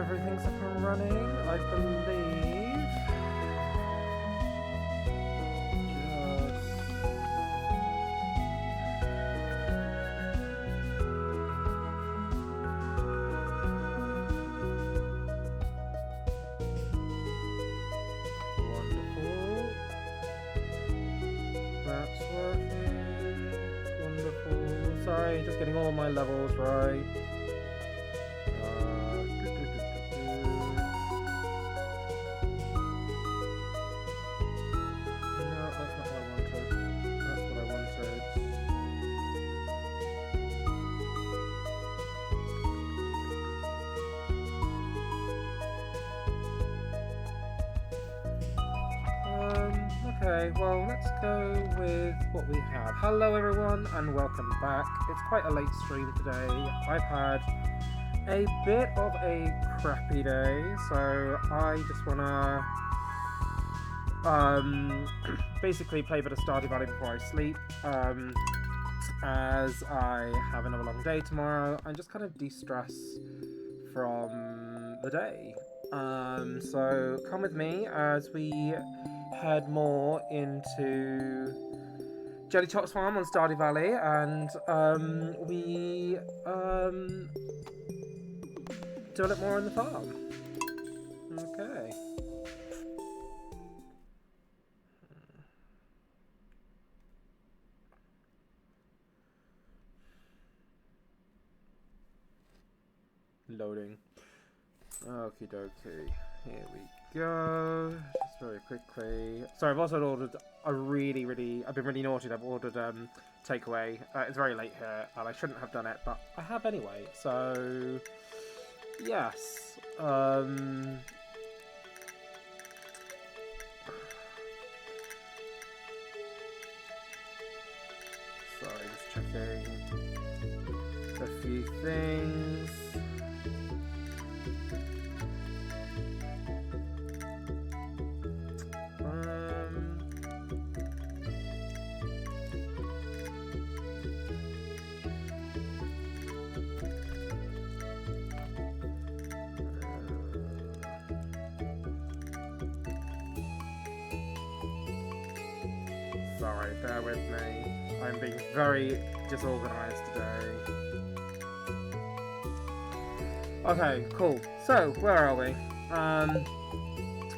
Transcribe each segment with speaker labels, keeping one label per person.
Speaker 1: everything's up and running, I believe. Wonderful. That's working. Wonderful. Sorry, just getting all my levels right. Okay, well, let's go with what we have. Hello everyone and welcome back. It's quite a late stream today. I've had a bit of a crappy day, so I just wanna basically play a bit of Stardew Valley before I sleep, as I have another long day tomorrow, and just kind of de-stress from the day. So come with me as we head more into Jelly Top's farm on Stardew Valley, and we do a little more on the farm. Okay. Loading. Okie dokie. Here we go. Just very quickly. Sorry, I've also ordered a I've been really naughty. I've ordered takeaway. It's very late here, and I shouldn't have done it, but I have anyway. So yes. Sorry, just checking a few things. Sorry, bear with me. I'm being very disorganized today. Okay, cool. So, where are we?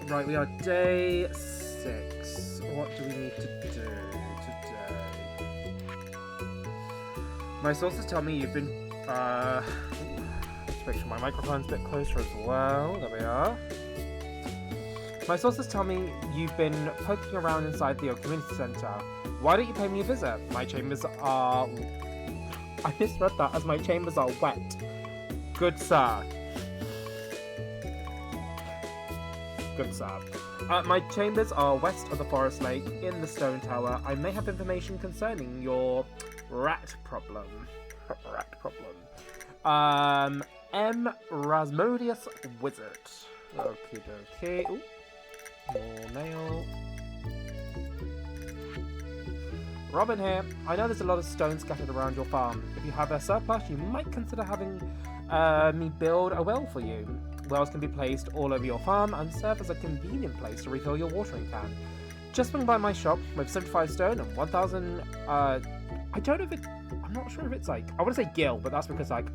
Speaker 1: Right, we are day 6. What do we need to do today? My sources tell me you've been, let's make sure my microphone's a bit closer as well. There we are. My sources tell me you've been poking around inside the community centre. Why don't you pay me a visit? My chambers are... I misread that as my chambers are wet. Good sir. Good sir. My chambers are west of the forest lake in the stone tower. I may have information concerning your rat problem. Rat problem. M. Rasmodius Wizard. Okie dokie. Ooh. More mail. Robin here. I know there's a lot of stone scattered around your farm. If you have a surplus, you might consider having me build a well for you. Wells can be placed all over your farm and serve as a convenient place to refill your watering can. Just swing by my shop with 75 stone and 1,000... I don't know if it... I'm not sure if it's like... I want to say gil, but that's because, like,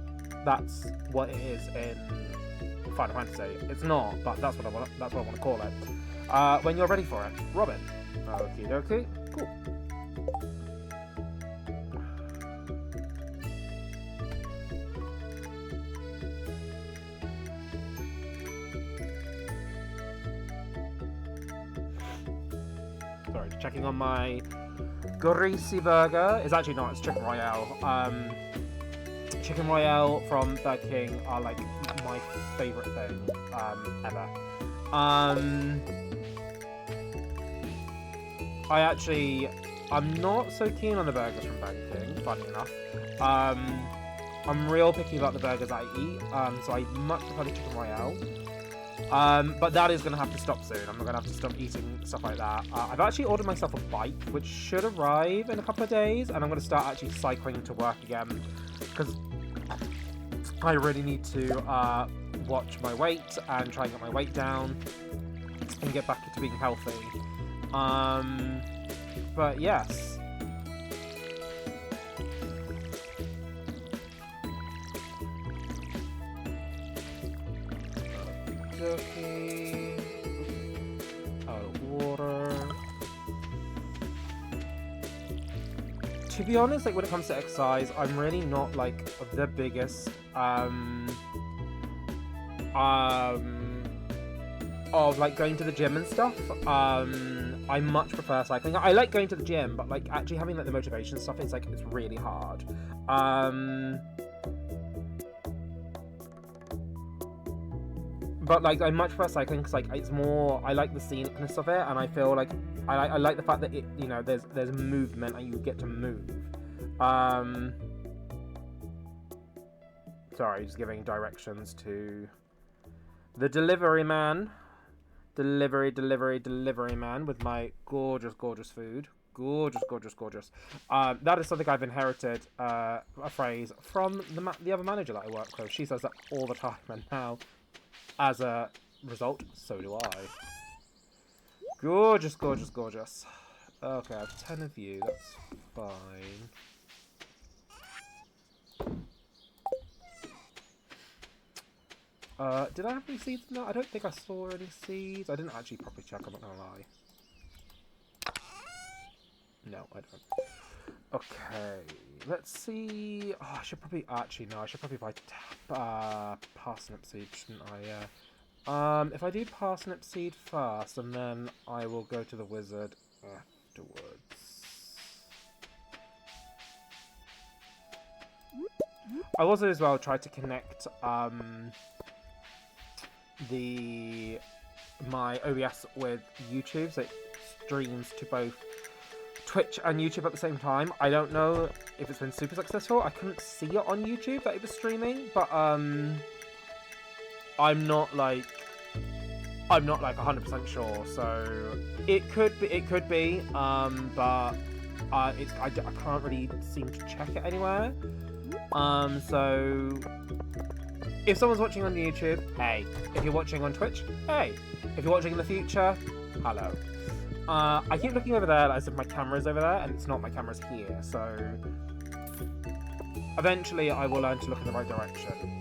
Speaker 1: that's what it is in Final Fantasy. It's not, but that's what I want to call it. When you're ready for it. Robin. Okie dokie. Cool. Sorry, checking on my greasy burger. It's actually not, it's Chicken Royale. Chicken Royale from Burger King are like my favourite thing ever. I'm not so keen on the burgers from Burger King, funny enough. I'm real picky about the burgers I eat, so I much prefer the Chicken Royale. But that is going to have to stop soon. I'm not going to have to stop eating stuff like that. I've actually ordered myself a bike, which should arrive in a couple of days, and I'm going to start actually cycling to work again, because I really need to watch my weight and try and get my weight down and get back into being healthy. But yes. Okay. Out of water. To be honest, like when it comes to exercise, I'm really not like the biggest of like going to the gym and stuff. I much prefer cycling. I like going to the gym, but like actually having like the motivation stuff is like it's really hard. But like I much prefer cycling because like it's more. I like the scenicness of it, and I feel like I like the fact that it, you know, there's movement and you get to move. Sorry, just giving directions to the delivery man. Delivery man with my gorgeous food. Gorgeous. That is something I've inherited, a phrase from the other manager that I work with. She says that all the time, and now, as a result, so do I. Gorgeous. Okay, I have 10 of you, that's fine. Did I have any seeds? No, I don't think I saw any seeds. I didn't actually properly check, I'm not gonna lie. No, I don't. Okay, let's see. Oh, I should probably actually no. I should probably buy parsnip seed, shouldn't I? Yeah. If I do parsnip seed first, and then I will go to the wizard afterwards. I also as well tried to connect my OBS with YouTube, so it streams to both Twitch and YouTube at the same time. I don't know if it's been super successful. I couldn't see it on YouTube that it was streaming, but I'm not like 100% sure. So it could be, but I can't really seem to check it anywhere. So if someone's watching on YouTube, hey. If you're watching on Twitch, hey. If you're watching in the future, hello. I keep looking over there as if my camera's over there, and it's not. My camera's here, so eventually I will learn to look in the right direction.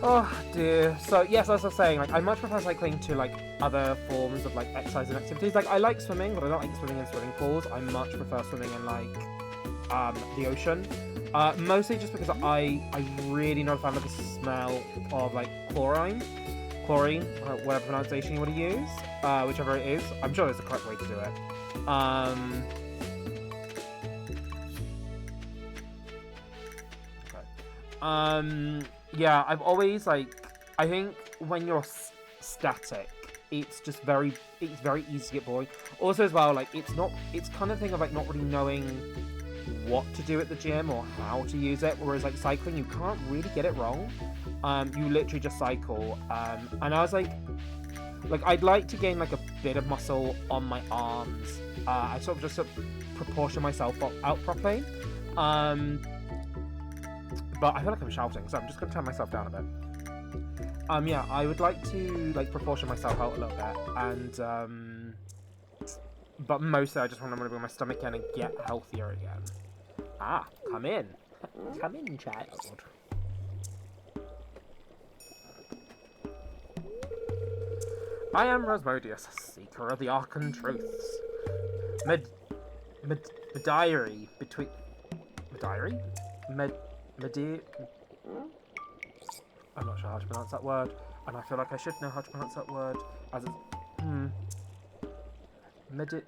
Speaker 1: Oh dear. So yes, as I was saying, like I much prefer cycling to like other forms of like exercise and activities. Like I like swimming, but I don't like swimming in swimming pools. I much prefer swimming in like the ocean. Mostly just because I really not a fan of the smell of like chlorine, whatever pronunciation you want to use, whichever it is. I'm sure there's a correct way to do it. Okay. Yeah, I've always like. I think when you're static, it's very easy to get boring. Also, as well, like it's kind of thing of like not really knowing what to do at the gym or how to use it. Whereas like cycling, you can't really get it wrong. You literally just cycle. And I was like I'd like to gain like a bit of muscle on my arms. I sort of proportion myself out properly. But I feel like I'm shouting, so I'm just going to turn myself down a bit. Yeah, I would like to, like, proportion myself out a little bit, and, but mostly I just want to move my stomach in and get healthier again. Ah, come in. Come in, child. I am Rosmodius, seeker of the Archon Truths. Diary between... Diary? I'm not sure how to pronounce that word, and I feel like I should know how to pronounce that word, as it's... Mediri?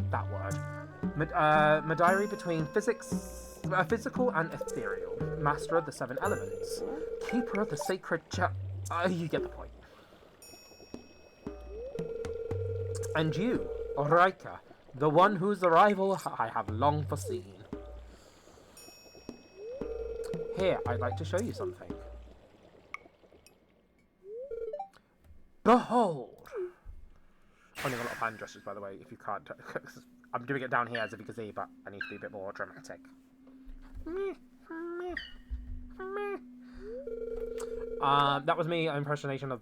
Speaker 1: That word. Mediri between physical and ethereal. Master of the 7 elements. Keeper of the sacred You get the point. And you, Riecher, the one whose arrival I have long foreseen. Here, I'd like to show you something. Behold! I'm doing a lot of hand gestures, by the way, if you can't. I'm doing it down here as if you can see, but I need to be a bit more dramatic. That was me, an impersonation of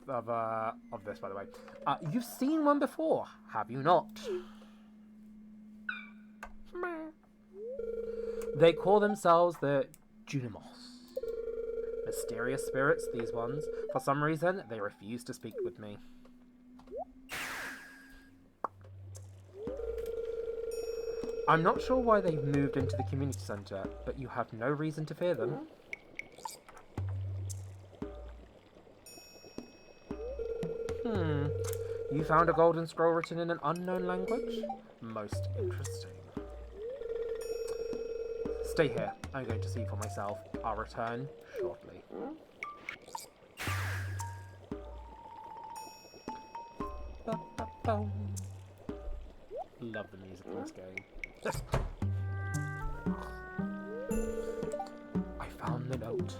Speaker 1: this, by the way. You've seen one before, have you not? They call themselves the Junimos. Mysterious spirits, these ones. For some reason, they refuse to speak with me. I'm not sure why they've moved into the community centre, but you have no reason to fear them. You found a golden scroll written in an unknown language? Most interesting. Stay here. I'm going to see for myself. I'll return shortly. Love the music in this game. I found the note.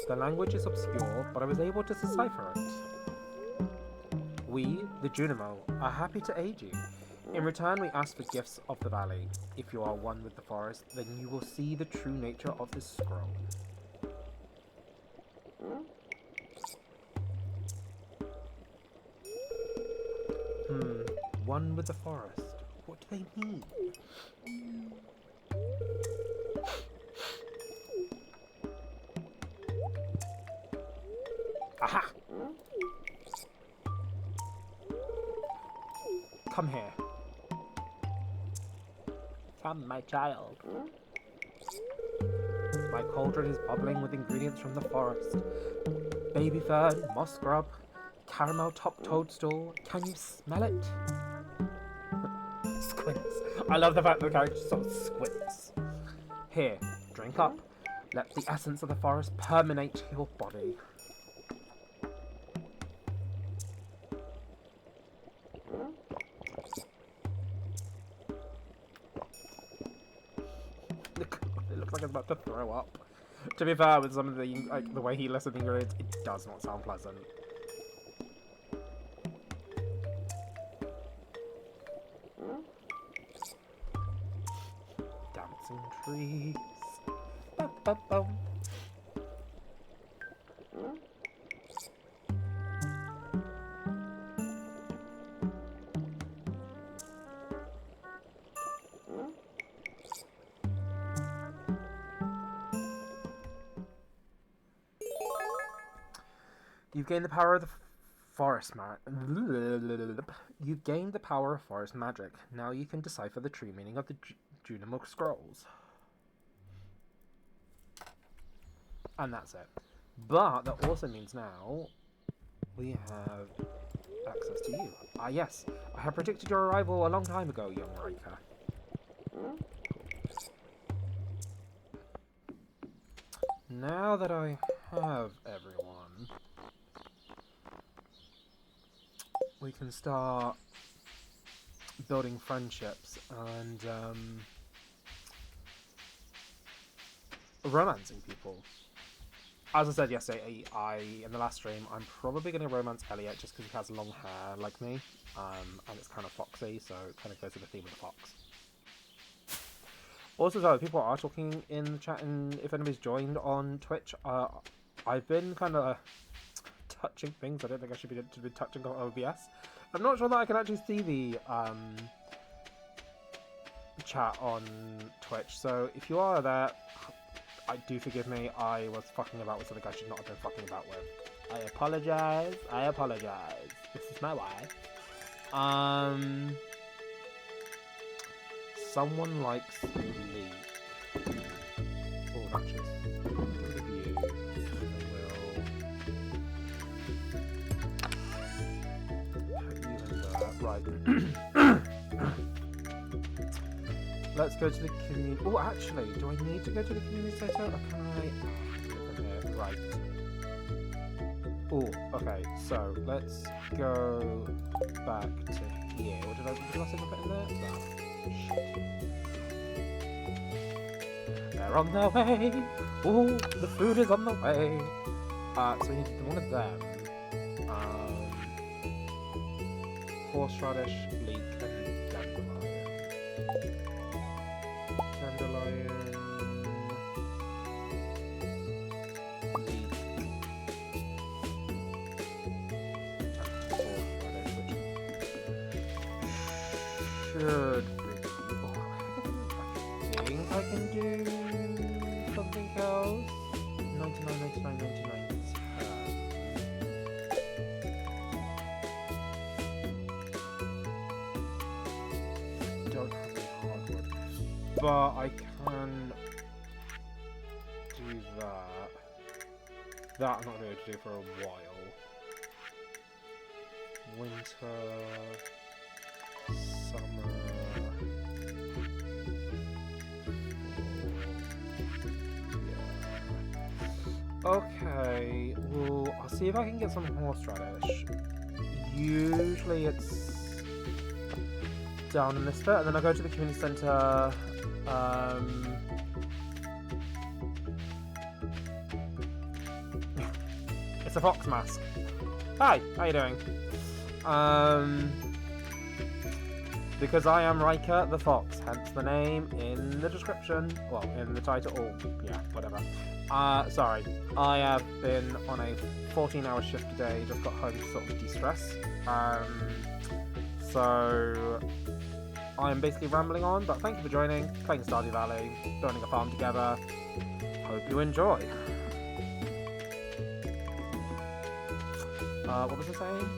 Speaker 1: The language is obscure, but I was able to decipher it. We, the Junimo, are happy to aid you. In return, we ask for gifts of the valley. If you are one with the forest, then you will see the true nature of this scroll. One with the forest. What do they mean? Aha! Come here. Come, my child. My cauldron is bubbling with ingredients from the forest. Baby fern, moss scrub, caramel top toadstool. Can you smell it? Squints. I love the fact that the character sort of squints. Here, drink up. Let the essence of the forest permeate your body. It looks like it's about to throw up. To be fair, with some of the the way he lists the ingredients, it does not sound pleasant. Dancing trees. Ba-ba-bum. You've gained the power of the forest You've gained the power of forest magic. Now you can decipher the true meaning of the Junimok scrolls. And that's it. But that also means now we have access to you. Ah yes, I have predicted your arrival a long time ago, young Riecher. Now that I have everyone, we can start building friendships and romancing people. As I said yesterday, in the last stream, I'm probably going to romance Elliot just because he has long hair like me, and it's kind of foxy, so it kind of goes with the theme of the fox. Also, though, people are talking in the chat, and if anybody's joined on Twitch, I've been kind of touching things I don't think I should be touching on OBS. I'm not sure that I can actually see the chat on Twitch, so if you are there, do forgive me. I was fucking about with something I should not have been fucking about with. I apologize. I apologize. This is my wife. Someone likes Lee. Oh, Duchess. Review. Right. Let's go to the community. Oh, actually, do I need to go to the community center, or can I? Right. Oh, okay, so let's go back to here. What did I say I put in there? No. Shit. They're on their way! Oh, the food is on the way! So we need one of them. Horseradish, leek, and dandelion. Dandelion... leek... horseradish, which should be... I think I can do something else. 99, 99, 99. Don't have any hardwood, but I can do that. That I'm not going to be able to do for a while. Winter, summer. Okay, well, I'll see if I can get some horseradish. Usually it's down in this bit, and then I'll go to the community centre. It's a fox mask. Hi, how you doing? Because I am Riecher the fox, hence the name in the description. Well, in the title, or yeah, whatever. Sorry, I have been on a 14-hour shift today, just got home to sort of de-stress. So I'm basically rambling on, but thank you for joining, playing Stardew Valley, building a farm together. Hope you enjoy. What was I saying?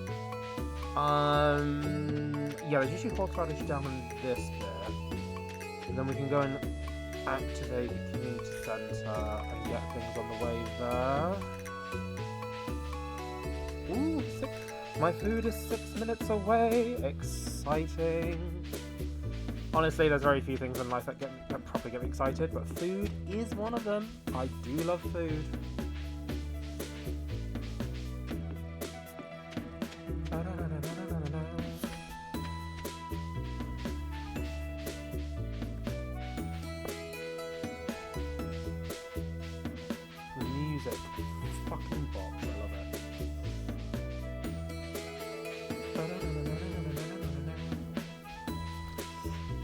Speaker 1: Yeah, there's usually horseradish down in this bit. And then we can go and activate the community centre and get things on the way there. Ooh, my food is 6 minutes away! Exciting! Honestly, there's very few things in life that properly get me excited, but food is one of them. I do love food. The music. Fucking box, I love it.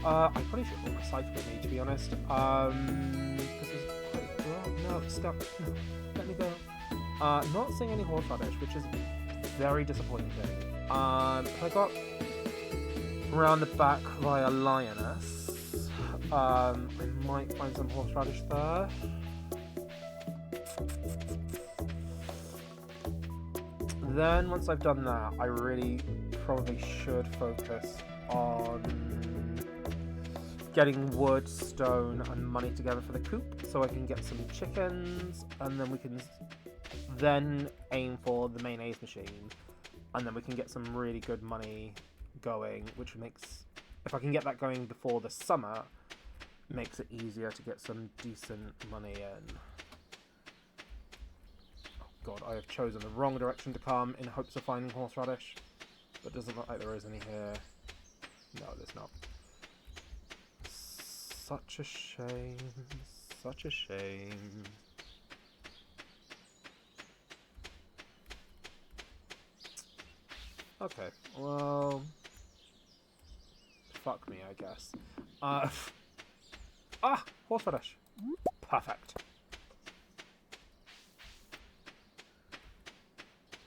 Speaker 1: I probably should put my scythe with me, to be honest. Because it's quite... Oh, no, it's stuck. Let me go. Not seeing any horseradish, which is very disappointing. I got around the back via Lioness. I might find some horseradish there. Then, once I've done that, I really probably should focus on getting wood, stone, and money together for the coop, so I can get some chickens, and then we can then aim for the mayonnaise machine, and then we can get some really good money going, which makes, if I can get that going before the summer, makes it easier to get some decent money in. God, I have chosen the wrong direction to come in hopes of finding horseradish, but it doesn't look like there is any here. No, there's not. Such a shame. Such a shame. Okay, well... Fuck me, I guess. Horseradish. Perfect.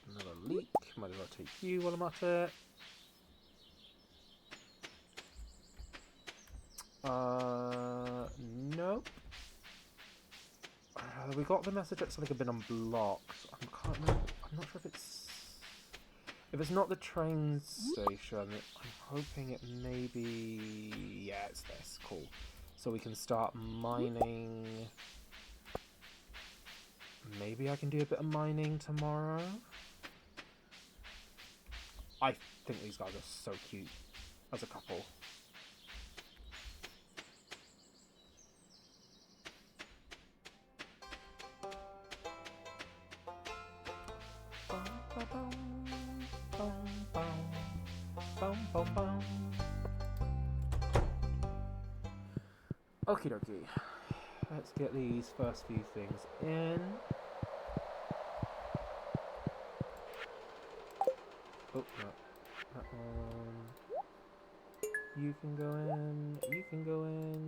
Speaker 1: Another leek. Might as well take you while I'm at it. Nope. We got the message that something had been unblocked. I'm not sure if it's not the train station. I'm hoping it may be... Yeah, it's this. Cool. So we can start mining. Maybe I can do a bit of mining tomorrow. I think these guys are so cute as a couple. Okie dokie. Let's get these first few things in. Oh, no. That one. You can go in, you can go in,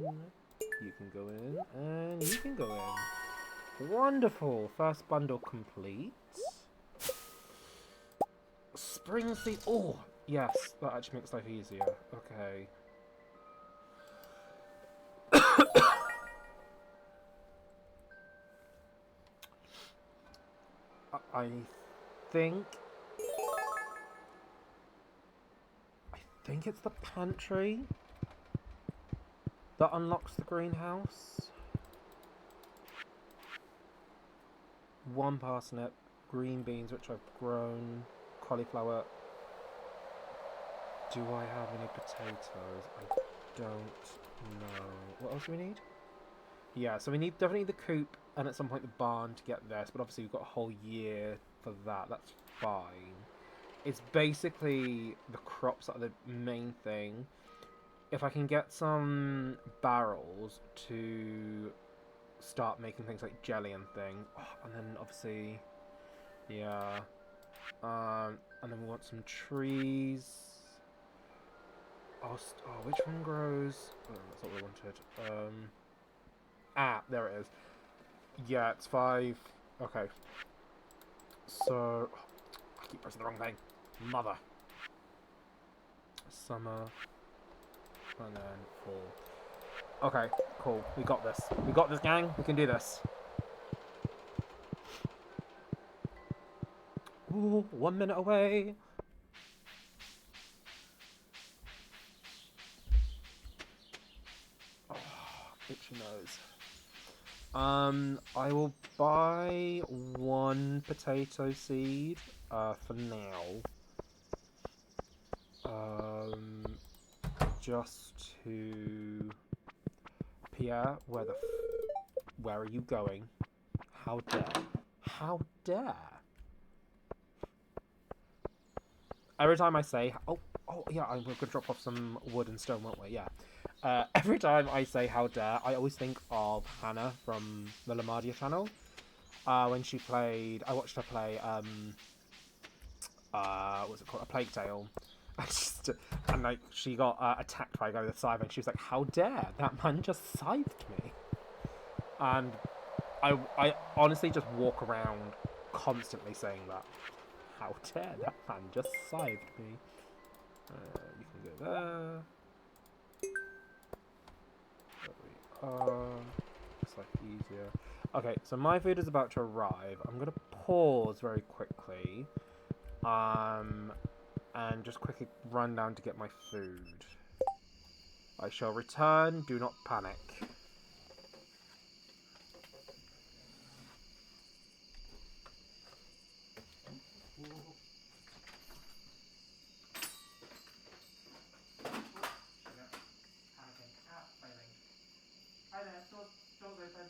Speaker 1: you can go in, and you can go in. Wonderful! First bundle complete. Spring seed. Oh, yes, that actually makes life easier. Okay. I think. I think it's the pantry that unlocks the greenhouse. One parsnip, green beans, which I've grown, cauliflower. Do I have any potatoes? I don't know. What else do we need? Yeah, so we need definitely the coop and at some point the barn to get this, but obviously we've got a whole year for that. That's fine. It's basically the crops that are the main thing. If I can get some barrels to start making things like jelly and things, oh, and then obviously, yeah, and then we want some trees. Oh, which one grows? Oh, that's what we wanted. There it is. Yeah, it's 5. Okay. So, I keep pressing the wrong thing. Mother. Summer. And then fall. Okay, cool. We got this. We got this, gang. We can do this. Ooh, 1 minute away. Oh, itchy nose. I will buy 1 potato seed, for now. Just to... Pierre, where are you going? How dare? How dare? Every time I say... Oh, yeah, we're going to drop off some wood and stone, won't we? Yeah. Every time I say how dare, I always think of Hannah from the Lamadia channel. When she played... I watched her play, what's it called? A Plague Tale. And like, she got attacked by a guy with a scythe, and she was like, how dare? That man just scythed me. And I honestly just walk around constantly saying that. How dare that man just scythed me. You can go there. There we are. Looks like easier. Okay, so my food is about to arrive. I'm gonna pause very quickly. And just quickly run down to get my food. I shall return. Do not panic. Hi there, door's open. Yep.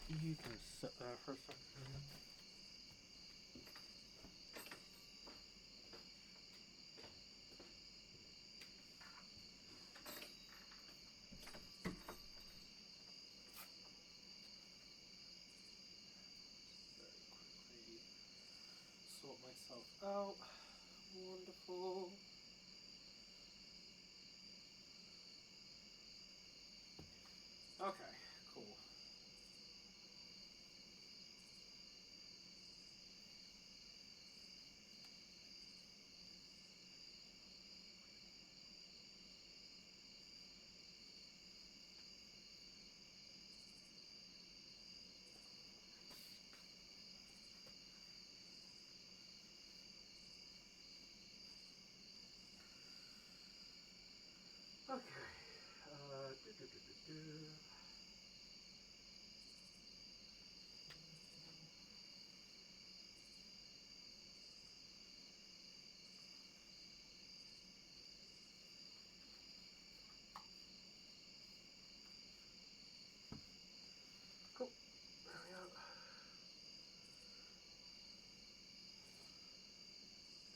Speaker 1: You can sit there for a second. myself out. Wonderful. Okay, cool. Okay. Do. Cool. There we are.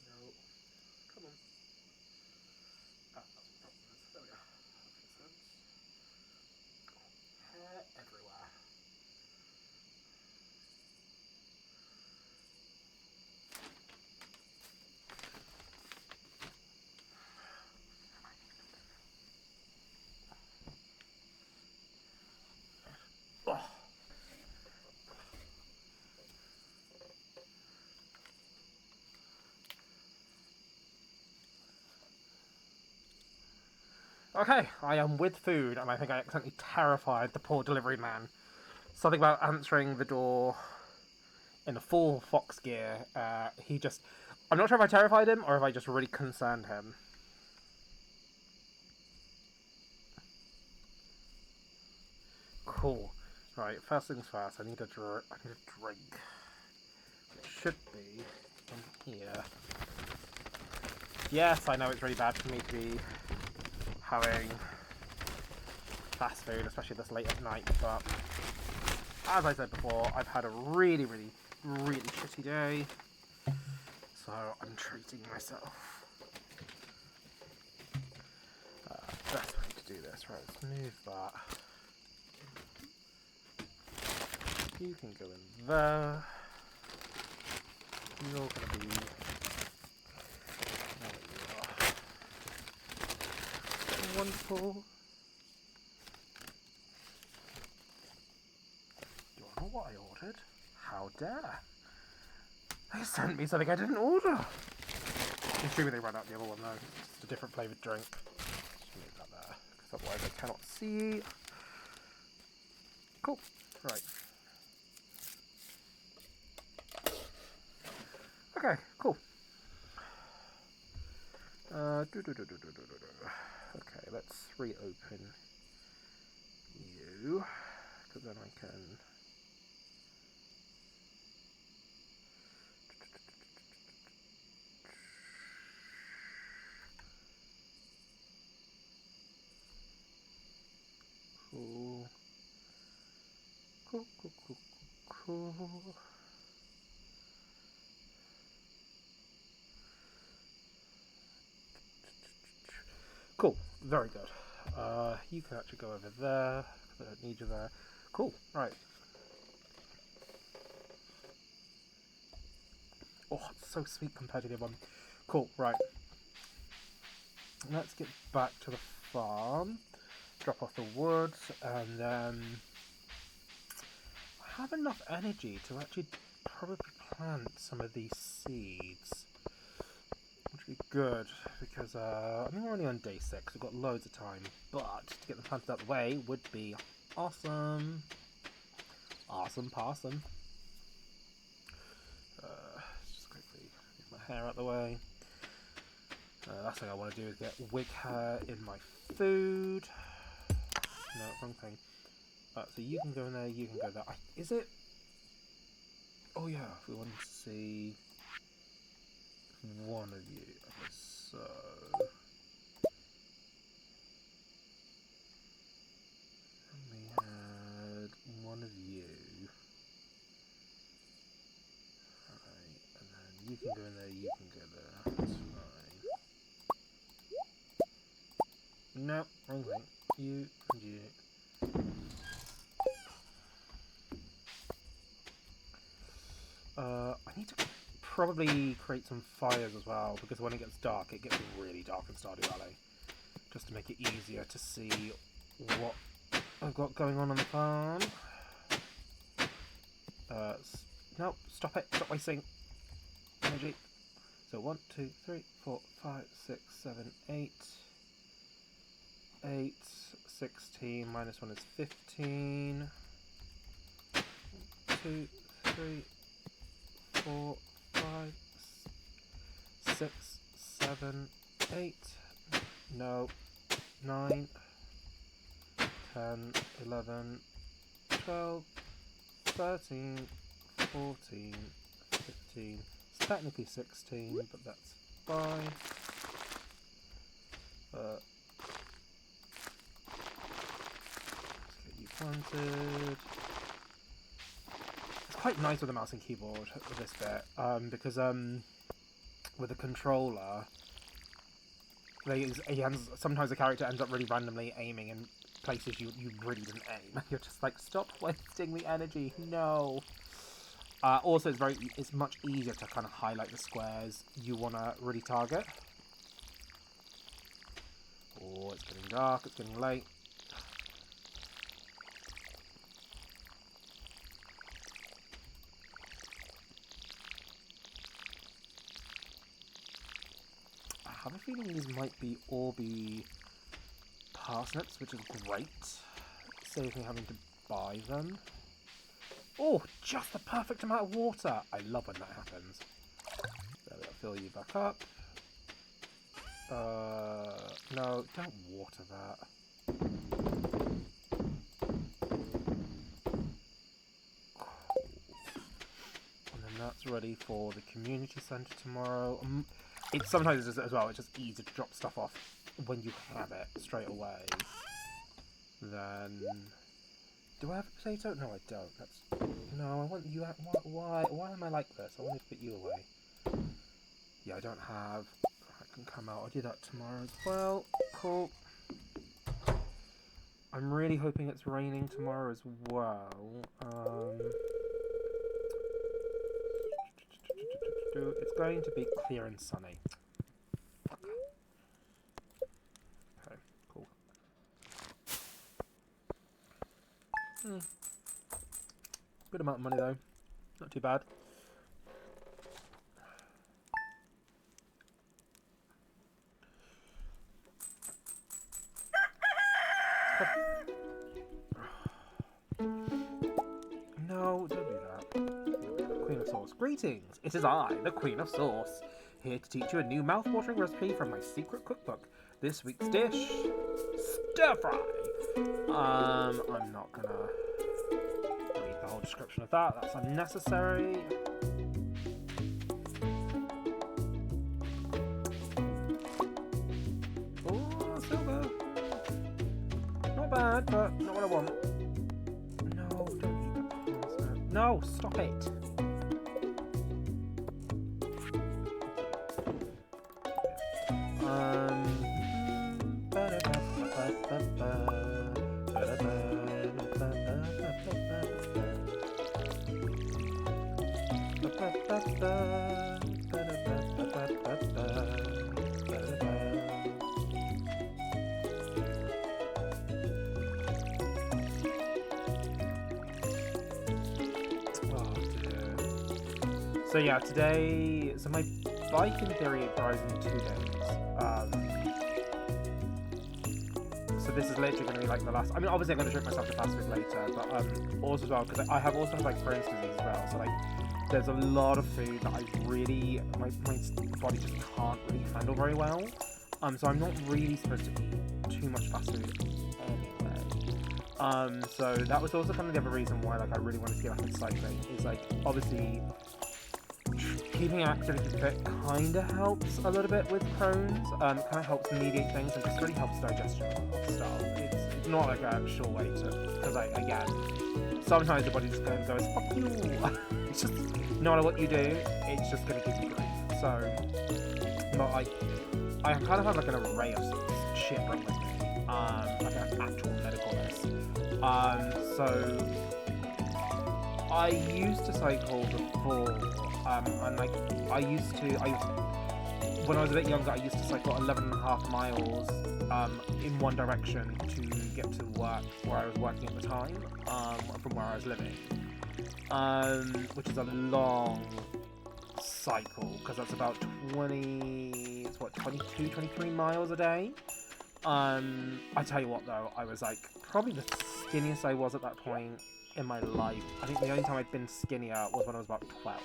Speaker 1: No. Come on. Ah, that's the problem. There we go. That makes sense. Hair everywhere. Oh. Okay, I am with food, and I think I accidentally terrified the poor delivery man. Something about answering the door in the full fox gear. He just... I'm not sure if I terrified him, or if I just really concerned him. Cool. Right, first things first, I need a drink. It should be in here. Yes, I know it's really bad for me to be having fast food, especially this late at night, but as I said before, I've had a really shitty day, so I'm treating myself. Best way to do this, right, let's move that. You can go in there. You're gonna be... There you are. Wonderful. You're not what I ordered. How dare. They sent me something I didn't order. I'm assuming they ran out the other one though. It's a different flavoured drink. Just move that there, because otherwise I cannot see. Cool. Right. Okay, cool. Okay, let's reopen you, because then I can... Cool. Cool. Cool, very good. You can actually go over there, because I don't need you there. Cool, right. Oh, it's so sweet compared to the other one. Cool, right. Let's get back to the farm. Drop off the wood, and then... I have enough energy to actually probably plant some of these seeds. Which would be good, because I mean we're only on day 6, we've got loads of time, but to get them planted out of the way would be awesome. Awesome possum. Just quickly move my hair out of the way. Last thing I want to do is get wig hair in my food. No, wrong thing. So you can go in there, you can go there. Is it? Oh yeah, if we want to see one of you. Okay, so... we had one of you. Right, and then you can go in there, you can go there. That's fine. No, wrong thing. You and you. I need to probably create some fires as well, because when it gets dark, it gets really dark in Stardew Valley. Just to make it easier to see what I've got going on the farm. No, stop it. Stop wasting energy. So 1, 2, 3, 4, 5, 6, 7, 8. 8, 16, minus 1 is 15. 2, 3, 4, 5, 6, 7, 8. No. 9, 10, 11, 12, 13, 14, 15. It's technically 16, but that's fine. Let's get you planted. It's quite nice with the mouse and keyboard with this bit, because with the controller, sometimes the character ends up really randomly aiming in places you really didn't aim. You're just like, stop wasting the energy, no. Also, it's much easier to kind of highlight the squares you want to really target. Oh, it's getting dark, it's getting late. I have a feeling these might all be parsnips, which is great. Save me having to buy them. Oh, just the perfect amount of water. I love when that happens. There we go, fill you back up. No, don't water that. And then that's ready for the community centre tomorrow. Sometimes as well, it's just easy to drop stuff off when you have it straight away. Then, do I have a potato? No, I don't. No, I want you. Why am I like this? I want to put you away. Yeah, I don't have. I can come out. I'll do that tomorrow as well. Cool. I'm really hoping it's raining tomorrow as well. It's going to be clear and sunny. Okay, cool. Good amount of money though. Not too bad. No, don't do that. Queen of Sauce. Greetings! It is I, the Queen of Sauce, here to teach you a new mouth-watering recipe from my secret cookbook. This week's dish, stir fry. I'm not gonna read the whole description of that. That's unnecessary. Oh, silver. Not bad, but not what I want. No, don't eat the parsnip. No, stop it. So yeah, today, so my bike in theory arrives in 2 days. So this is literally going to be like the last, I mean obviously I'm going to treat myself to fast food later, but also as well, because I also have like Crohn's disease as well, so like there's a lot of food that I really, my body just can't really handle very well. So I'm not really supposed to eat too much fast food anyway. So that was also kind of the other reason why like I really wanted to get back into cycling, is like obviously keeping activity fit kind of helps a little bit with Crohn's. Kind of helps mediate things and just really helps digestion stuff. It's not like an actual way to, because again, sometimes the body just kind of goes, fuck you. It's just, no matter what you do, it's just going to give you grief. So, but like, I kind of have like an array of shit wrong with me. Like an actual medical list. So, I used to cycle before, and like when I was a bit younger, I used to cycle 11.5 miles in one direction to get to work where I was working at the time, from where I was living, which is a long cycle because that's about 22, 23 miles a day. I tell you what though, I was like probably the skinniest I was at that point in my life. I think the only time I'd been skinnier was when I was about 12.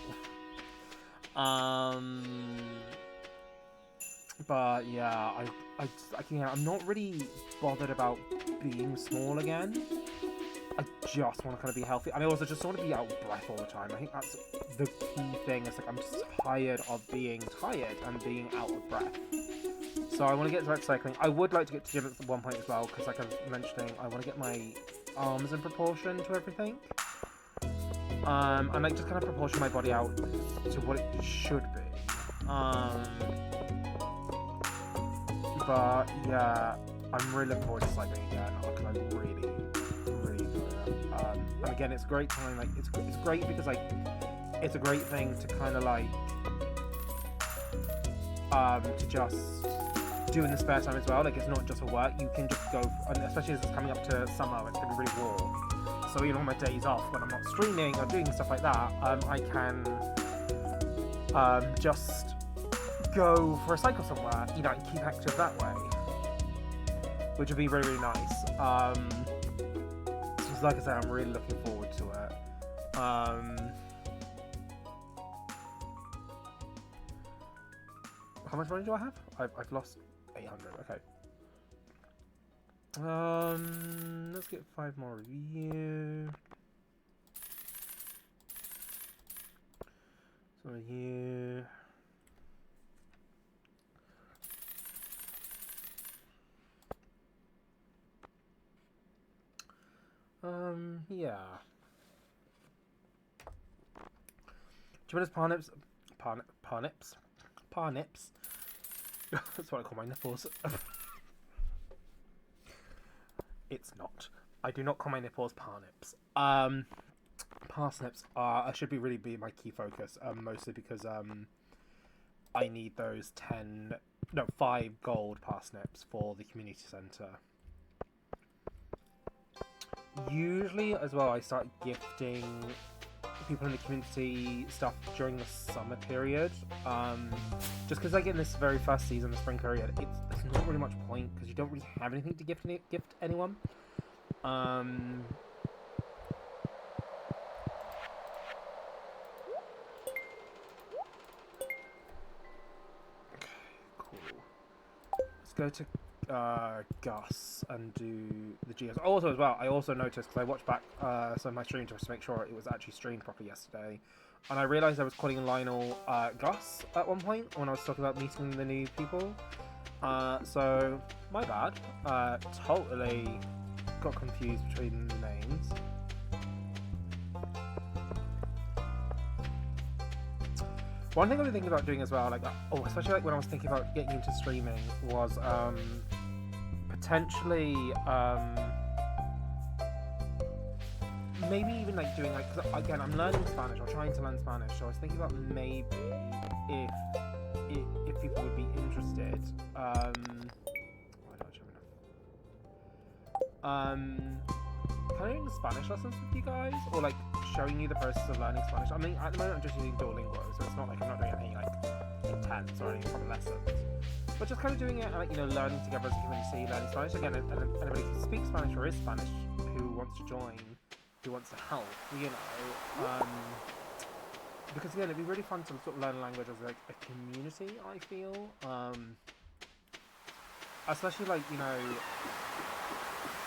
Speaker 1: But yeah, I'm not really bothered about being small again. I just want to kind of be healthy, and I also just want to be out of breath all the time. I think that's the key thing. It's like I'm just tired of being tired and being out of breath. So I want to get back to cycling. I would like to get to gym at one point as well, because like I was mentioning, I want to get my arms in proportion to everything. And like just kind of proportion my body out to what it should be. But yeah, I'm really looking forward to cycling again, because I really enjoy it. And again, it's a great time. Like it's great because like it's a great thing to kind of like to just do in the spare time as well. Like it's not just for work. You can just go, and especially as it's coming up to summer, it's gonna be really warm. So even on my days off when I'm not streaming or doing stuff like that, I can just go for a cycle somewhere, you know, and keep active that way, which would be really, really nice. So like I said, I'm really looking forward to it. How much money do I have? I've lost 800. Okay. Let's get 5 more review. So here. Yeah. Tremendous parnips. Parnips. That's what I call my nipples. It's not. I do not call my nipples parnips. Parsnips should really be my key focus. Mostly because I need those 5 gold parsnips for the community centre. Usually, as well, I start gifting people in the community stuff during the summer period. Just because, like, in this very first season, the spring period, there's not really much point because you don't really have anything to gift anyone. Okay, cool. Let's go to Gus and do the GS. Also, as well, I also noticed, because I watched back some of my stream just to make sure it was actually streamed properly yesterday, and I realised I was calling Lionel Gus at one point when I was talking about meeting the new people. So my bad. Totally got confused between the names. One thing I've been thinking about doing as well, like, especially like when I was thinking about getting into streaming, was potentially maybe even like doing like, cause again, I'm learning Spanish or trying to learn Spanish, so I was thinking about maybe if people would be interested, kind of doing Spanish lessons with you guys, or like showing you the process of learning Spanish. I mean, at the moment I'm just using Duolingo, so it's not like I'm not doing any like intense or any proper lessons, but just kind of doing it and, like, you know, learning together as a community, learning Spanish. Again, anybody who speaks Spanish or is Spanish who wants to join, who wants to help, you know, because again, it'd be really fun to sort of learn a language as like a community, I feel, especially like, you know,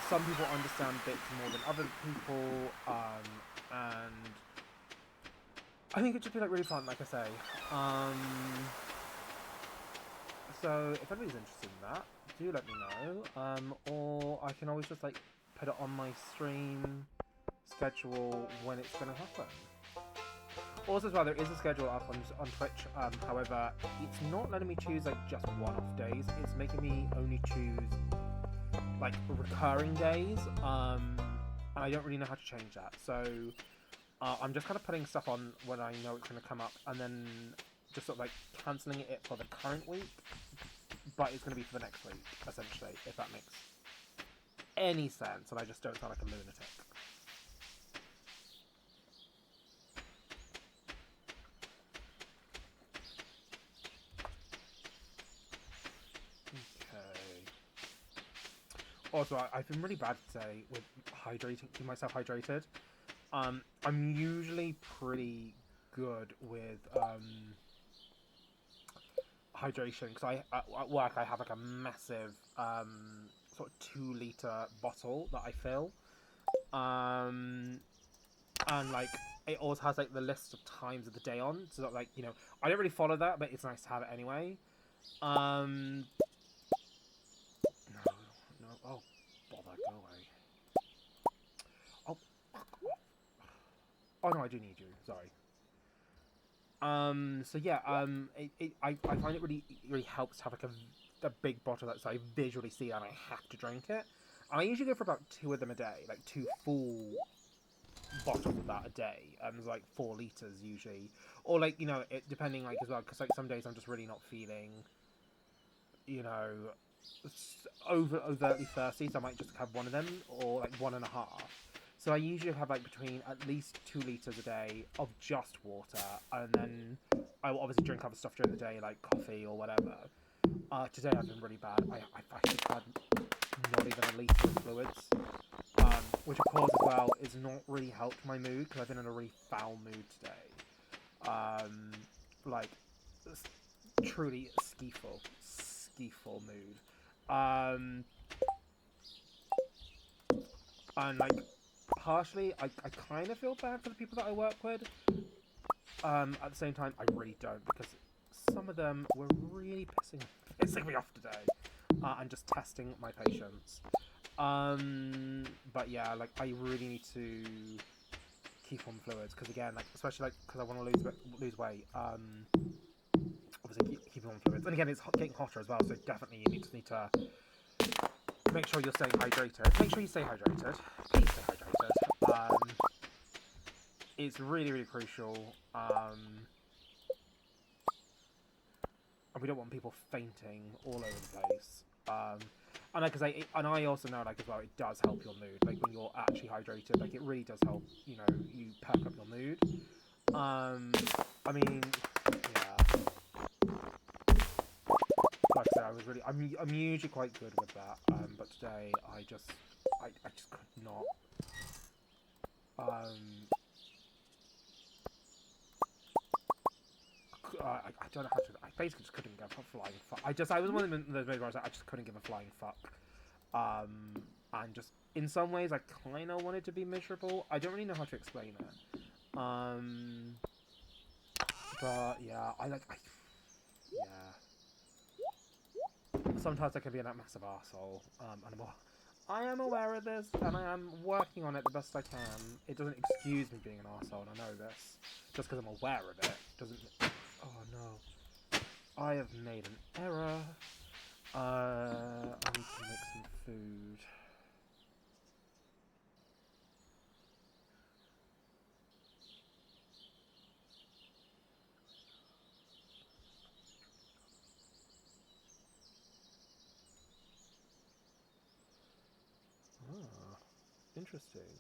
Speaker 1: some people understand bits more than other people, and I think it should be like really fun, like I say. So if anybody's interested in that, do let me know. Or I can always just like put it on my stream schedule when it's going to happen. Also as well, there is a schedule up on Twitch, however, it's not letting me choose like just one-off days, it's making me only choose like recurring days, and I don't really know how to change that. So I'm just kind of putting stuff on when I know it's going to come up, and then just sort of like cancelling it for the current week, but it's going to be for the next week, essentially, if that makes any sense, and I just don't sound like a lunatic. Okay. Also, I've been really bad today with keeping myself hydrated. I'm usually pretty good with hydration because at work I have like a massive sort of 2 liter bottle that I fill, and like it always has like the list of times of the day on, so that, like, you know, I don't really follow that, but it's nice to have it anyway. No, oh bother, go away. Oh, oh no, I do need you. Sorry. So yeah, I find it really helps to have like a big bottle that so I visually see and I have to drink it. And I usually go for about 2 of them a day, like 2 full bottles of that a day. It's like 4 liters usually, or like, you know, it depending like as well, because like some days I'm just really not feeling, you know, overtly thirsty, so I might just have one of them or like one and a half. So I usually have like between at least 2 liters a day of just water, and then I will obviously drink other stuff during the day, like coffee or whatever. Today I've been really bad. I've actually had not even a liter of fluids, which of course as well is not really helped my mood because I've been in a really foul mood today. Like truly skeeful mood. And like partially I kind of feel bad for the people that I work with. At the same time, I really don't, because some of them were really pissing me off today, and just testing my patience. But yeah, like I really need to keep on fluids because again, like especially like because I want to lose weight. Obviously keep on fluids, and again, it's getting hotter as well, so definitely you need to make sure you're staying hydrated. Make sure you stay hydrated. Please stay hydrated. It's really crucial. And we don't want people fainting all over the place. And like, I also know like as well, it does help your mood. Like when you're actually hydrated, like it really does help. You know, you perk up your mood. I mean, yeah. Like I said, I'm usually quite good with that. But today I just could not. I don't know how to. I basically just couldn't give a flying fuck. I was one of those moments where I just couldn't give a flying fuck. And just in some ways, I kind of wanted to be miserable. I don't really know how to explain it. But yeah, yeah. Sometimes I can be a massive arsehole. And I am aware of this, and I am working on it the best I can. It doesn't excuse me being an arsehole, and I know this. Just because I'm aware of it doesn't. Oh no. I have made an error. I need to make some food. Ah, interesting.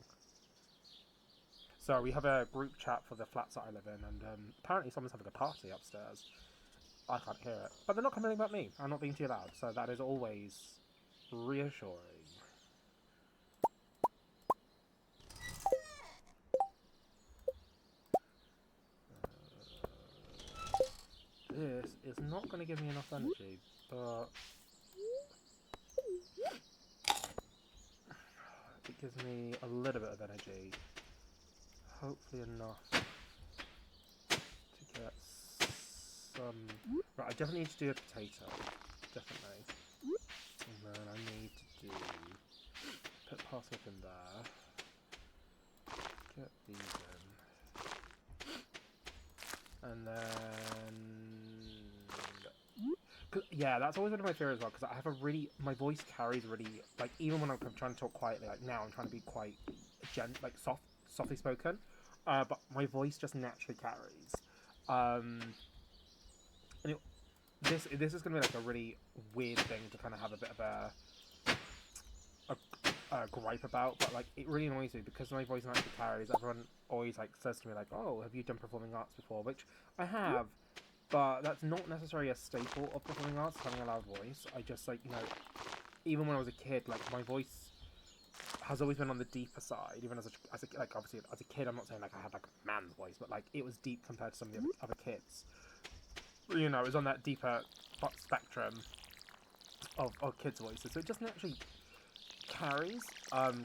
Speaker 1: So we have a group chat for the flats that I live in, and apparently someone's having a party upstairs. I can't hear it, but they're not complaining about me. I'm not being too loud, so that is always reassuring. This is not going to give me enough energy, but it gives me a little bit of energy. Hopefully enough to get some... Right, I definitely need to do a potato. Definitely. And then I need to do... Put parsnip in there. Get these in. And then... Yeah, that's always one of my fears as well, because I have a really... My voice carries really... Like, even when I'm trying to talk quietly, like now I'm trying to be quite... softly spoken. but my voice just naturally carries. And this is gonna be like a really weird thing to kind of have a bit of a gripe about, but like it really annoys me because my voice naturally carries. Everyone always like says to me like, "Oh, have you done performing arts before?" Which I have, but that's not necessarily a staple of performing arts. Having a loud voice, I just like even when I was a kid, like my voice has always been on the deeper side. Even as a like obviously as a kid, I'm not saying like I had like a man's voice, but like it was deep compared to some of the other kids. It was on that deeper spectrum of kids' voices, so it just naturally carries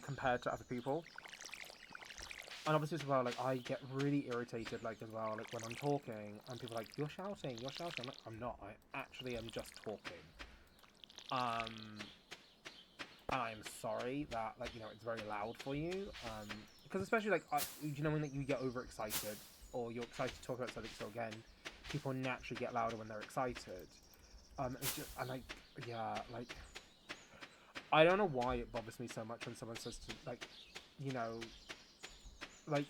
Speaker 1: compared to other people. And obviously as well, like I get really irritated like as well, like when I'm talking and people are like, you're shouting. I'm like, I'm not, I actually am just talking. And I'm sorry that like it's very loud for you, because especially like when like, you get overexcited or you're excited to talk about something, so again people naturally get louder when they're excited. It's just, and like like I don't know why it bothers me so much when someone says to like like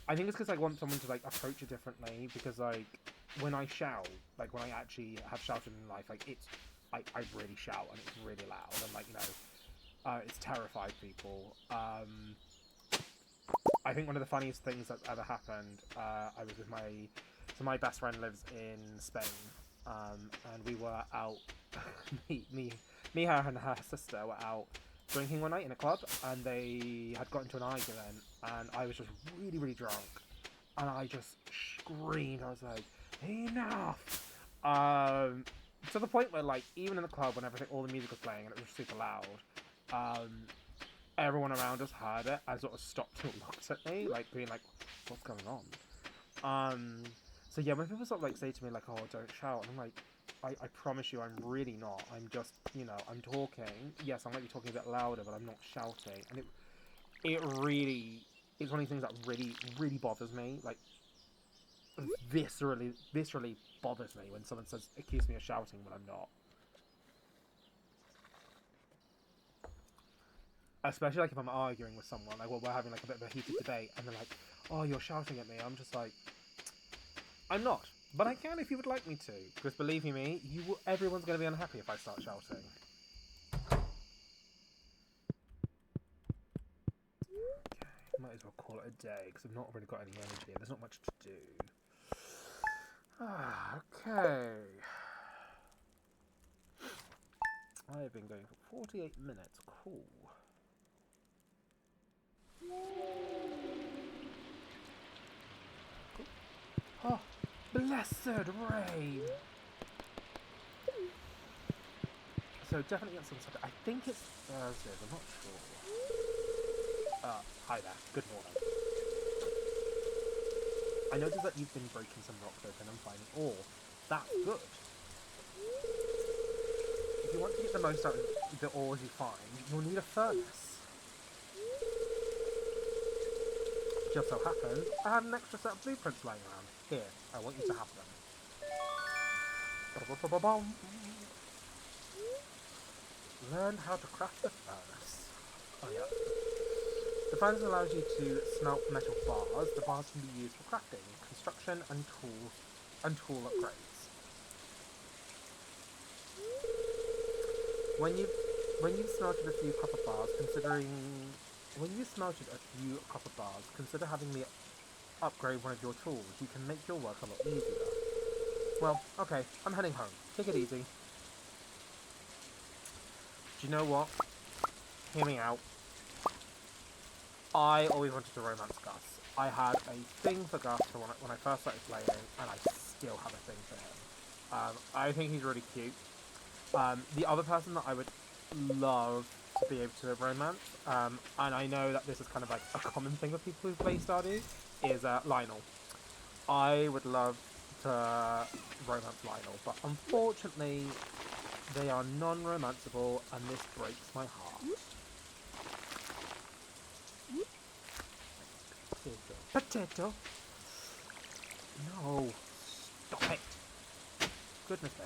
Speaker 1: I think it's because I want someone to like approach it differently, because like when I shout, like when I actually have shouted in life, like I really shout and it's really loud and like it's terrified people. I think one of the funniest things that's ever happened, I was with my best friend lives in Spain, and we were out, her and her sister were out drinking one night in a club, and they had got into an argument, and I was just really, really drunk, and I just screamed. I was like, enough! To the point where, like, even in the club, when everything, all the music was playing and it was super loud, everyone around us heard it and sort of stopped and looked at me, like, being like, what's going on? So yeah, when people sort of like say to me like, oh, don't shout, and I'm like, I promise you I'm really not. I'm just, I'm talking. Yes, I might be talking a bit louder, but I'm not shouting. And it really is one of these things that really, really bothers me. Like, viscerally bothers me when someone accuses me of shouting when I'm not. Especially like if I'm arguing with someone, like we're having like a bit of a heated debate, and they're like, oh, you're shouting at me. I'm just like, I'm not. But I can if you would like me to. Because believe you me, everyone's going to be unhappy if I start shouting. Okay, might as well call it a day, because I've not really got any energy and there's not much to do. Okay. I've been going for 48 minutes. Cool. Oh, blessed rain! So definitely get some stuff. I think it's Thursday, I'm not sure. Hi there. Good morning. I noticed that you've been breaking some rocks open and finding ore. That's good. If you want to get the most out of the ores you find, you'll need a furnace. Just so happens, I had an extra set of blueprints lying around. Here, I want you to have them. Ba-ba-ba-ba-bum. Learn how to craft a furnace. Oh yeah. The furnace allows you to smelt metal bars. The bars can be used for crafting, construction, and tool upgrades. When you've smelted a few copper bars, consider having me upgrade one of your tools. You can make your work a lot easier. Well, okay, I'm heading home. Take it easy. Do you know what? Hear me out. I always wanted to romance Gus. I had a thing for Gus when I first started playing, and I still have a thing for him. I think he's really cute. The other person that I would love to be able to romance, and I know that this is kind of like a common thing with people who play Stardew, is Lionel. I would love to romance Lionel, but unfortunately, they are non-romanceable, and this breaks my heart. Potato. No. Stop it. Goodness me.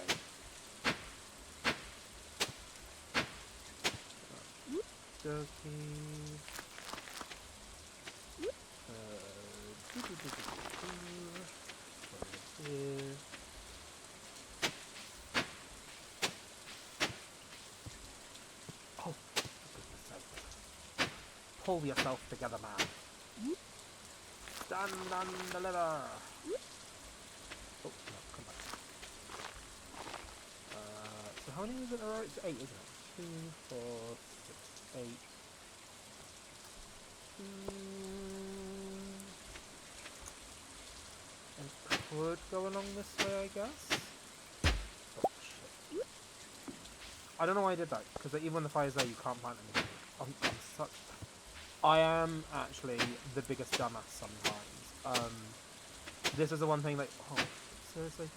Speaker 1: Dokie. pull yourself together, man. Stand and deliver. Oh, no, come back. So how many is it in a row? It's 8, isn't it? 2, 4, 6, 8. And could go along this way, I guess. Oh, shit. I don't know why I did that, because even when the fire's there, you can't plant anything. I am actually the biggest dumbass sometimes. This is the one thing that... Oh, seriously?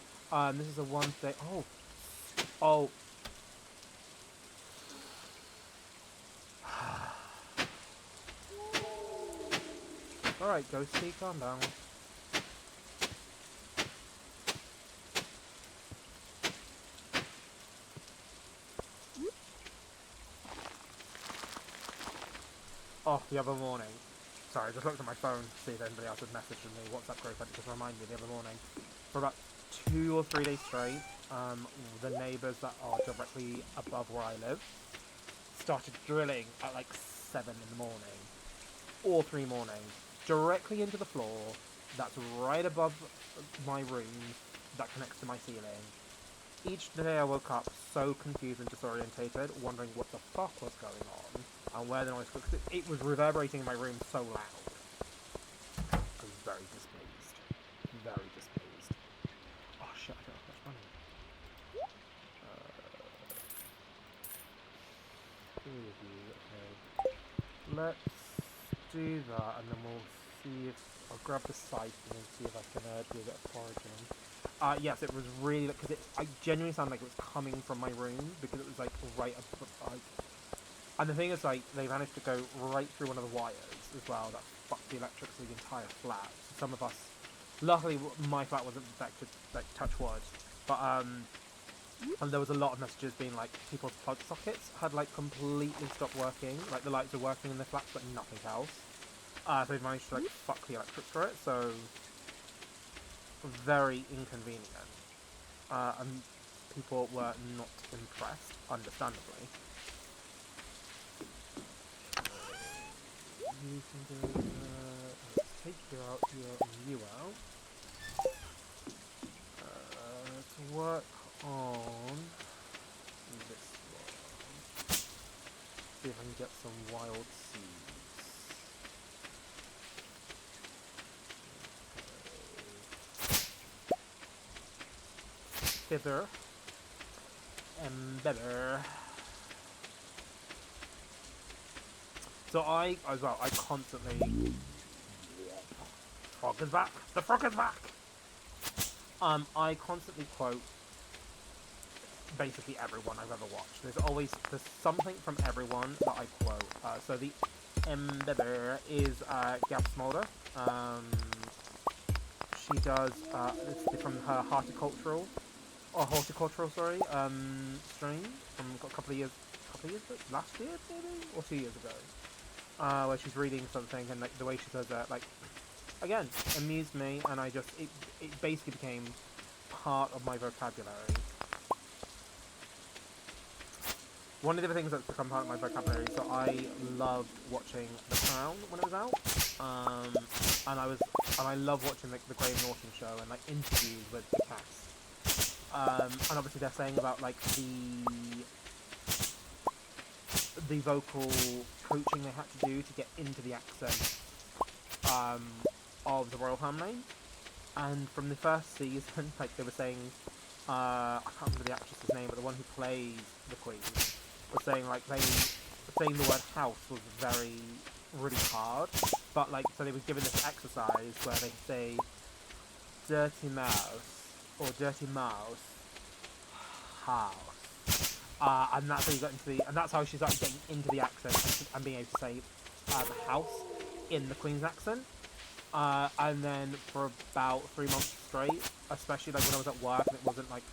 Speaker 1: This is the one thing... Oh. Alright, Ghosty, calm down. Oh, the other morning. Sorry, I just looked at my phone to see if anybody else had messaged me. WhatsApp group, and it just reminded me the other morning. For about 2 or 3 days straight, the neighbours that are directly above where I live started drilling at like 7 in the morning. All 3 mornings. Directly into the floor. That's right above my room that connects to my ceiling. Each day I woke up so confused and disorientated, wondering what the fuck was going on. And where the noise was, it was reverberating in my room so loud. I was very displeased. Very displeased. Oh shit, I don't have much money. Okay. Let's do that, and then we'll see if... I'll grab the scythe and then see if I can do a bit of foraging. Yes, it was really... because I genuinely sounded like it was coming from my room, because it was like right up... And the thing is, like, they managed to go right through one of the wires as well that fucked the electrics of the entire flat. So some of us, luckily, my flat wasn't affected, like, touch wood. But, and there was a lot of messages being like, people's plug sockets had, like, completely stopped working. Like, the lights are working in their flats, but nothing else. So they managed to, like, fuck the electrics for it. So, very inconvenient. And people were not impressed, understandably. You can do, let's take you out here and you out. To work on this one. See if I can get some wild seeds. Hither. And better. So I constantly... Frog is back! The frog is back! I constantly quote basically everyone I've ever watched. There's something from everyone that I quote. So the Embeber is Gab Smolder. She does, it's from her horticultural, stream from a couple of years last year maybe? Or 2 years ago. Where she's reading something and like the way she says that, like, again, amused me, and it basically became part of my vocabulary. One of the other things that's become part of my vocabulary, so I loved watching The Crown when it was out, and I love watching like the Graham Norton show and like interviews with the cast, and obviously they're saying about like the vocal coaching they had to do to get into the accent of the royal family. And from the first season, like they were saying, I can't remember the actress's name, but the one who plays the Queen was saying like saying the word house was really hard. But like, so they was given this exercise where they say dirty mouse or dirty mouse house. And that's how you got into and that's how she started getting into the accent and being able to say house in the Queen's accent. And then for about 3 months straight, especially like when I was at work and it wasn't like,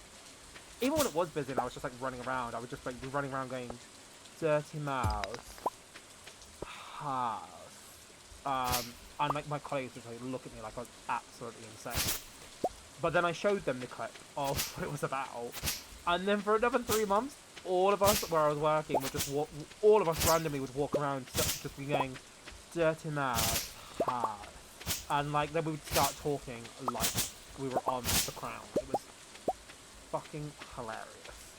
Speaker 1: even when it was busy and I was just like running around, I would just like be running around going, dirty mouse, house. And like my colleagues would like look at me like I was absolutely insane. But then I showed them the clip of what it was about, and then for another 3 months, all of us where I was working would just all of us randomly would walk around just be going, dirty mouth. And like then we would start talking like we were on the crown. It was fucking hilarious.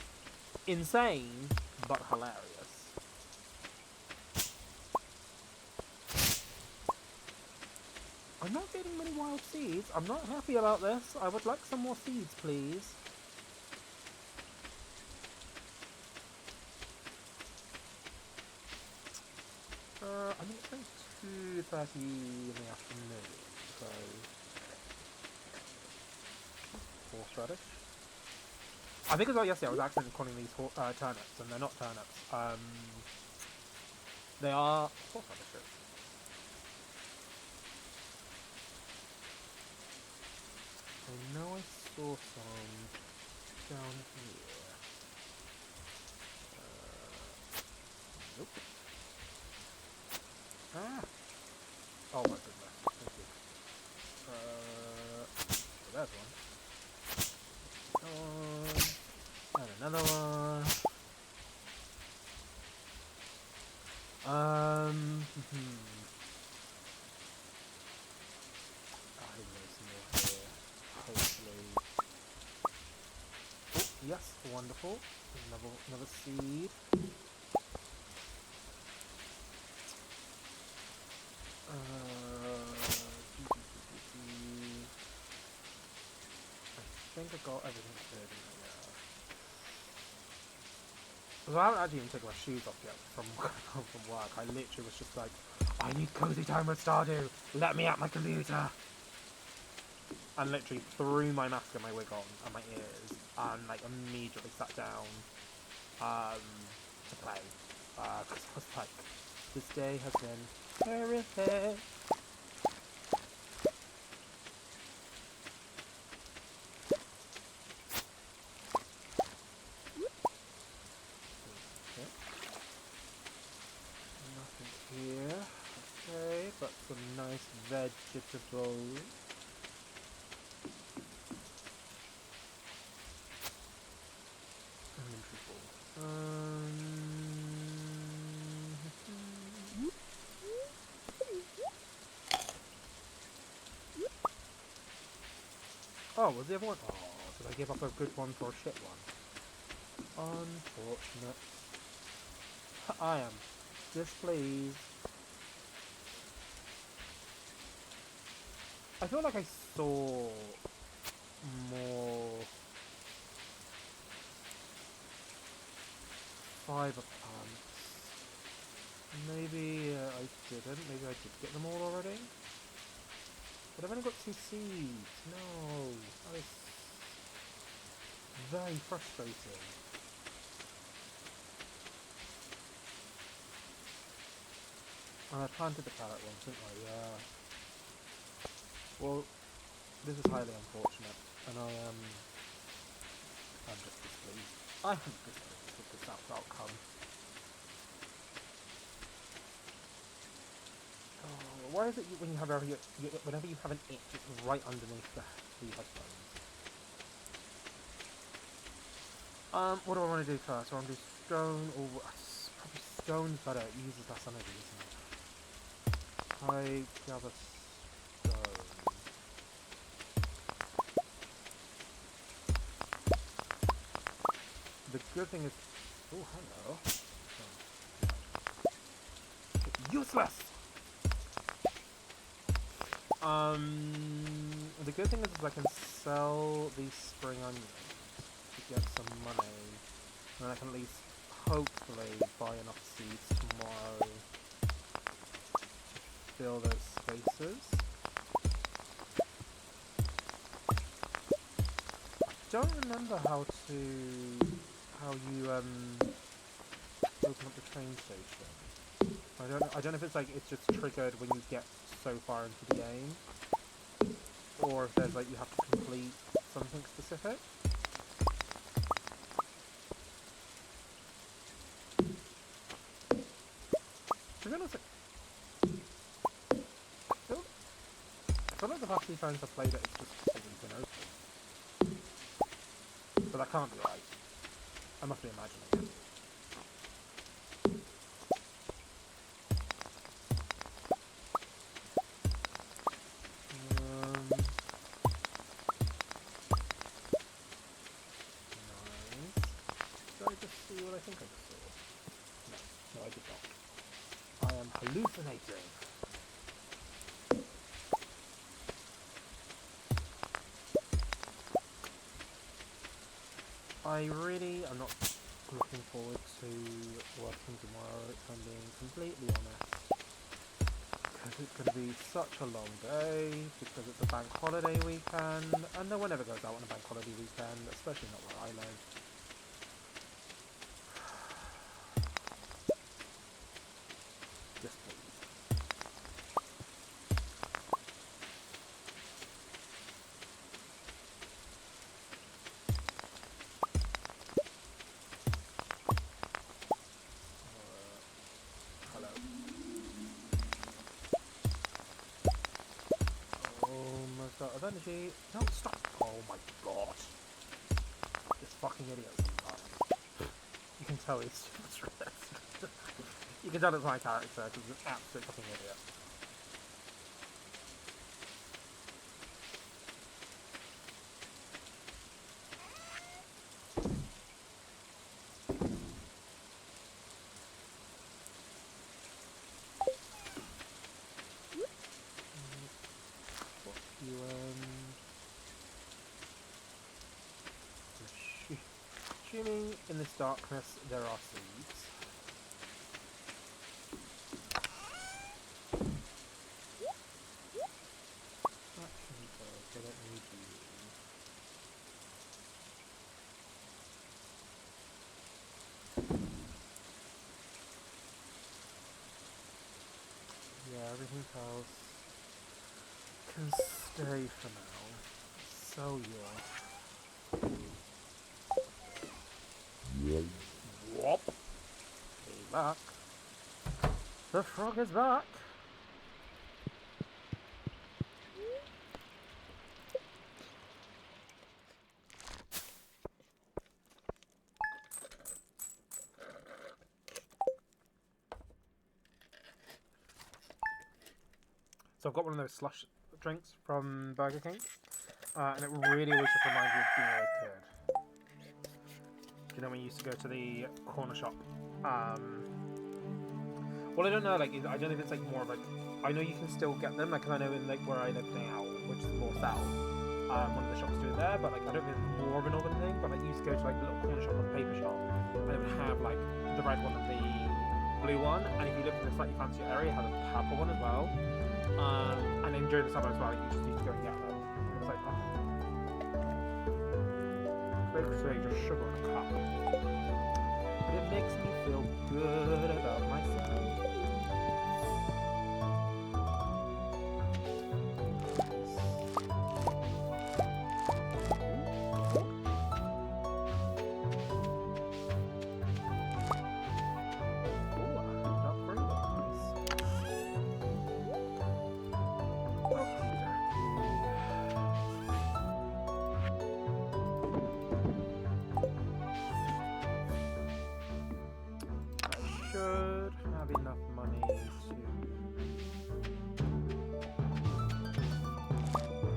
Speaker 1: Insane, but hilarious. I'm not getting many wild seeds. I'm not happy about this. I would like some more seeds, please. I think it's like 2:30 in the afternoon, so horseradish. I think as well yesterday I was accidentally calling these turnips, and they're not turnips. They are horseradishes. I know I saw some down here. Nope. Ah! Oh my goodness. Thank you. So there's one. And another one. I think there's some more here. Hopefully. Oh, yes, wonderful. Another seed. I think I got everything cleared in there. So I haven't actually even taken my shoes off yet from work. I literally was just like, I need cozy time with Stardew. Let me at my computer. And literally threw my mask and my wig on and my ears and like immediately sat down to play. Because I was like, this day has been horrific. Here, okay, but some nice vegetables. Oh, was the other one? Oh, did I give up a good one for a shit one? Unfortunate. I am displeased. I feel like I saw more fiber plants. Maybe I didn't. Maybe I did get them all already. But I've only got 2 seeds. No, that is very frustrating. And I planted the carrot once, didn't I? Yeah. Well, this is highly unfortunate, and I'm just displeased. I am displeased with this outcome. Oh, why is it when you have whenever you have an itch, it's right underneath the headphones? What do I want to do first? I want to do stone, or probably stone's better. It uses less energy, isn't it? I gather stone. The good thing is, oh hello. Useless. The good thing is I can sell these spring onions to get some money, and I can at least hopefully buy enough seeds tomorrow to fill those spaces. I don't remember how you open up the train station. I don't know if it's like it's just triggered when you get so far into the game, or if there's like you have to complete something specific. To be honest, I feel like the past few times I've played it, it's just been open. But that can't be right. I must be imagining it. I really am not looking forward to working tomorrow, if I'm being completely honest. Because it's going to be such a long day, because it's a bank holiday weekend, and no one ever goes out on a bank holiday weekend, especially not where I live. Yes, please. Hello. Almost out of energy. No, stop! Oh my god. This fucking idiot sometimes. You can tell he's super stressed. You can tell it's my character, because he's an absolute fucking idiot. Assuming in this darkness there are seeds. Actually, I don't need you. Yeah, everything else can stay for now. So yeah. Whop! He's back. The frog is back. So I've got one of those slush drinks from Burger King, and it really always just reminds me of being a kid. You know when you used to go to the corner shop? Well, I don't know. Like, I don't know if it's like more of like. I know you can still get them. Like, I know in like where I live now, which is more south. One of the shops doing there, but like I don't know if it's more of a northern thing. But like, you used to go to like the little corner shop or the paper shop, and it would have like the red one and the blue one. And if you lived in a slightly fancier area, it had a purple one as well. And then during the summer as well, you just used to go and get them. It's like, oh. Basically just sugar in a cup. But it makes me feel good about myself.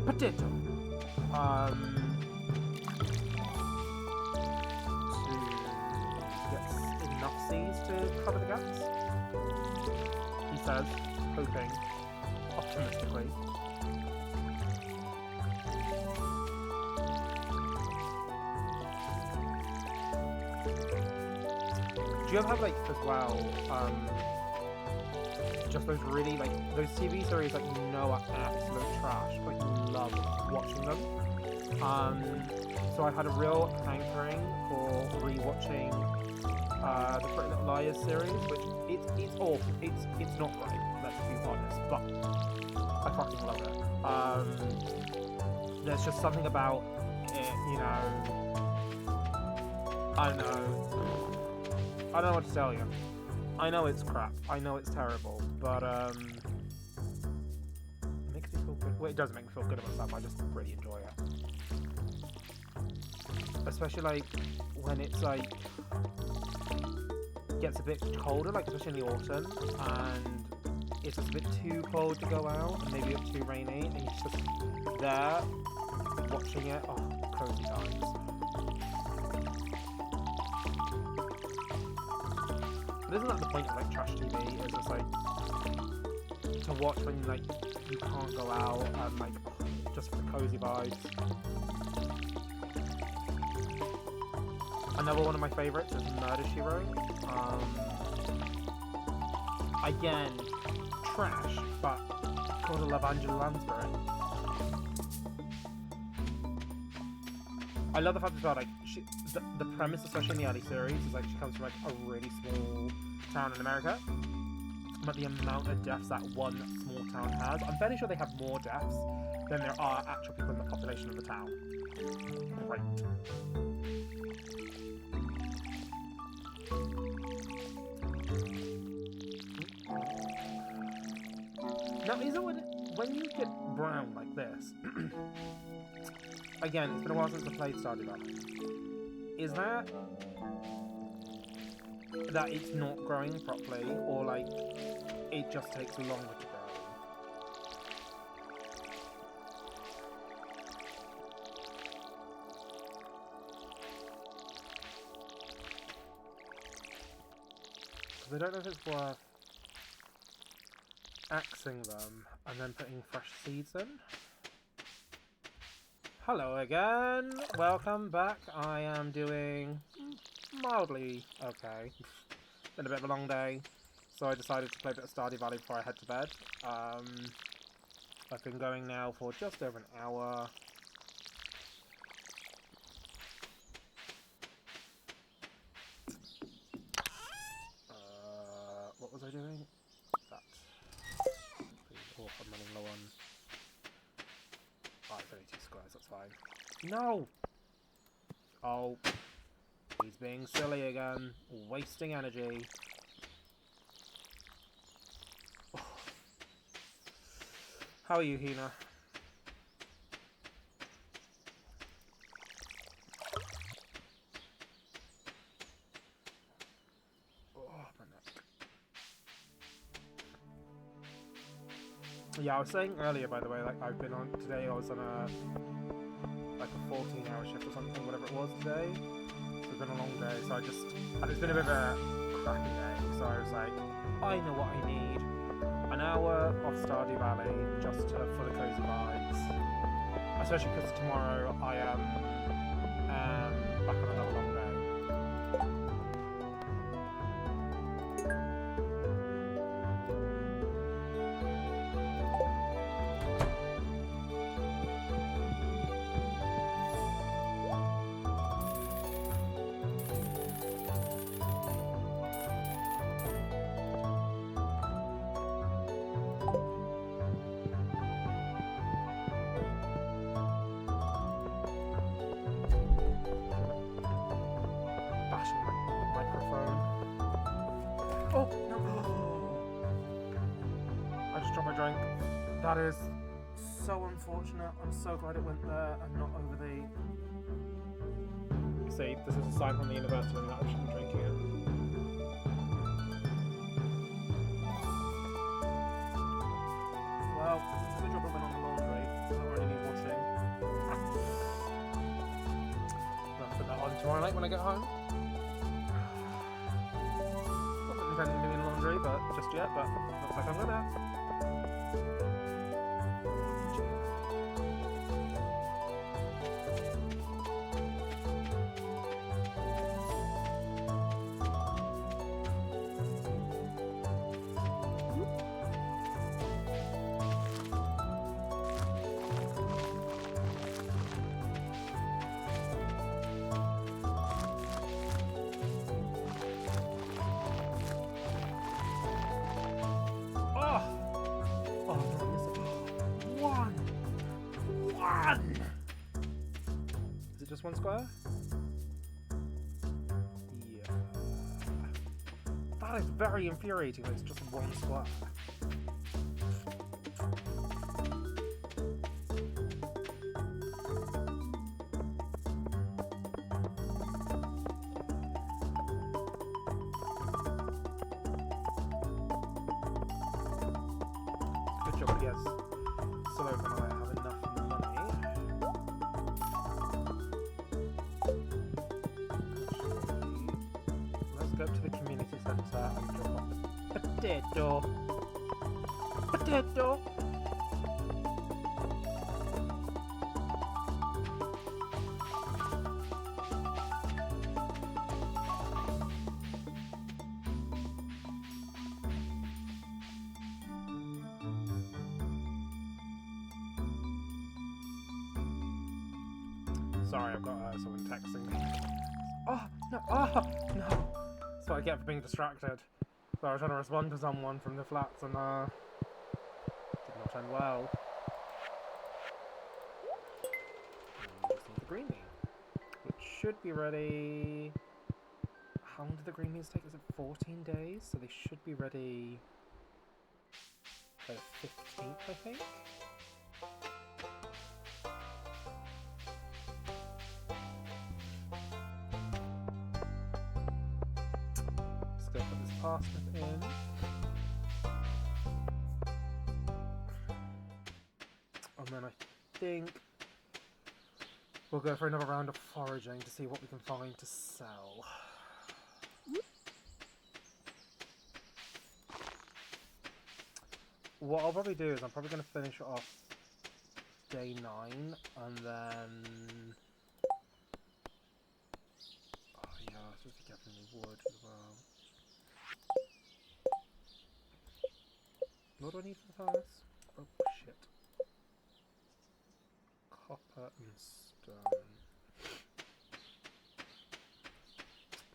Speaker 1: Potato. To get enough seeds to cover the gaps. He says, hoping optimistically. Do you ever have like as well? Just those really like those TV series like you know are absolute trash, but you love watching them. So I had a real hankering for rewatching the Pretty Little Liars series, which it's awful. It's not great. Let's be honest, but I fucking love it. There's just something about it, you know. I don't know what to tell you. I know it's crap. I know it's terrible, but it makes me feel good. Well, it doesn't make me feel good about myself. I just really enjoy it, especially like when it's like gets a bit colder, like especially in the autumn, and it's just a bit too cold to go out, and maybe a bit too rainy, and you're just there watching it. Oh, cozy times. But isn't that the point of like trash TV? Is it's like to watch when like you can't go out and like just for the cozy vibes. Another one of my favourites is Murder, She Wrote. Again, trash, but gotta love Angela Lansbury. I love the fact as well, like, the premise, especially in the early series, is like she comes from like a really small town in America. But the amount of deaths that one small town has, I'm fairly sure they have more deaths than there are actual people in the population of the town. Great. Now, is it when you get brown like this? Again, it's been a while since I played Stardew Valley. Is that it's not growing properly, or like it just takes longer to grow? Because I don't know if it's worth axing them and then putting fresh seeds in. Hello again, welcome back. I am doing mildly okay. Been a bit of a long day, so I decided to play a bit of Stardew Valley before I head to bed. I've been going now for just over an hour. What was I doing? That. Oh, I'm running low on... Oh, it's only 2 squares, that's fine. No! Oh. He's being silly again. Wasting energy. Oh. How are you, Hina? Oh, my neck. Yeah, I was saying earlier, by the way, like, I've been on... Today I was on a 14-hour shift or something, whatever it was today. So it's been a long day, so and it's been a bit of a crappy day, so I was like, I know what I need. An hour off Stardew Valley, just for the cozy vibes. Especially because tomorrow I am back on another long day. That is so unfortunate. I'm so glad it went there and not over the... See, this is a sign from the universe telling me that I shouldn't be drinking it. Well, it's a good job I went on the laundry. It's not really need washing. I'll put that on tomorrow night when I get home. Wasn't intending on doing laundry, but just yet, but looks like I'm gonna. Is it just one square? Yeah. That is very infuriating that it's just one square. Good job, yes. So open I have enough money. Let's go to the community centre and drop off the potato. Potato! Sorry, I've got someone texting me. Oh, no, oh, no. That's what I get for being distracted. So I was trying to respond to someone from the flats and, did not end well. And just need the green bean, which should be ready. How long do the green beans take? Is it 14 days? So they should be ready by the 15th, I think. Just gonna put this parsnip in. And then I think we'll go for another round of foraging to see what we can find to sell. What I'll probably do is I'm probably going to finish off day 9 and then... Oh yeah, I was supposed to get any wood as well. What do I need for this? Oh shit. Copper and stone.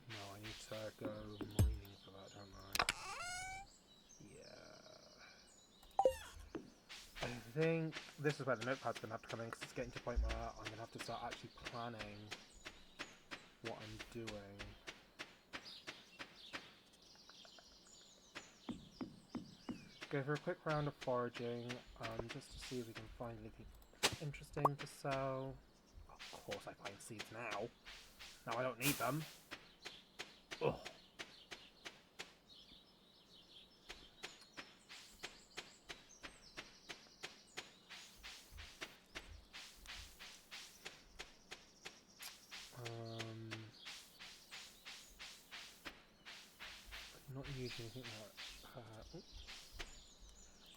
Speaker 1: No, I need to go mining for that, don't I? Yeah. I think this is where the notepad's going to have to come in because it's getting to the point where I'm going to have to start actually planning what I'm doing. Go for a quick round of foraging just to see if we can find anything interesting to sell. Of course I find seeds now. Now I don't need them. Ugh. Not using anything like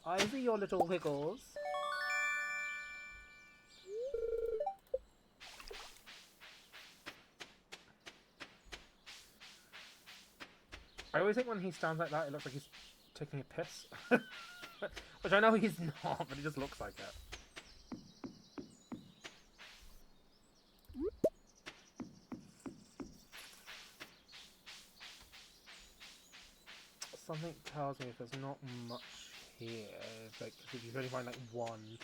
Speaker 1: I see your little wiggles. I always think when he stands like that, it looks like he's taking a piss. Which I know he's not, but it just looks like it. Something tells me if there's not much here, like if you only find like one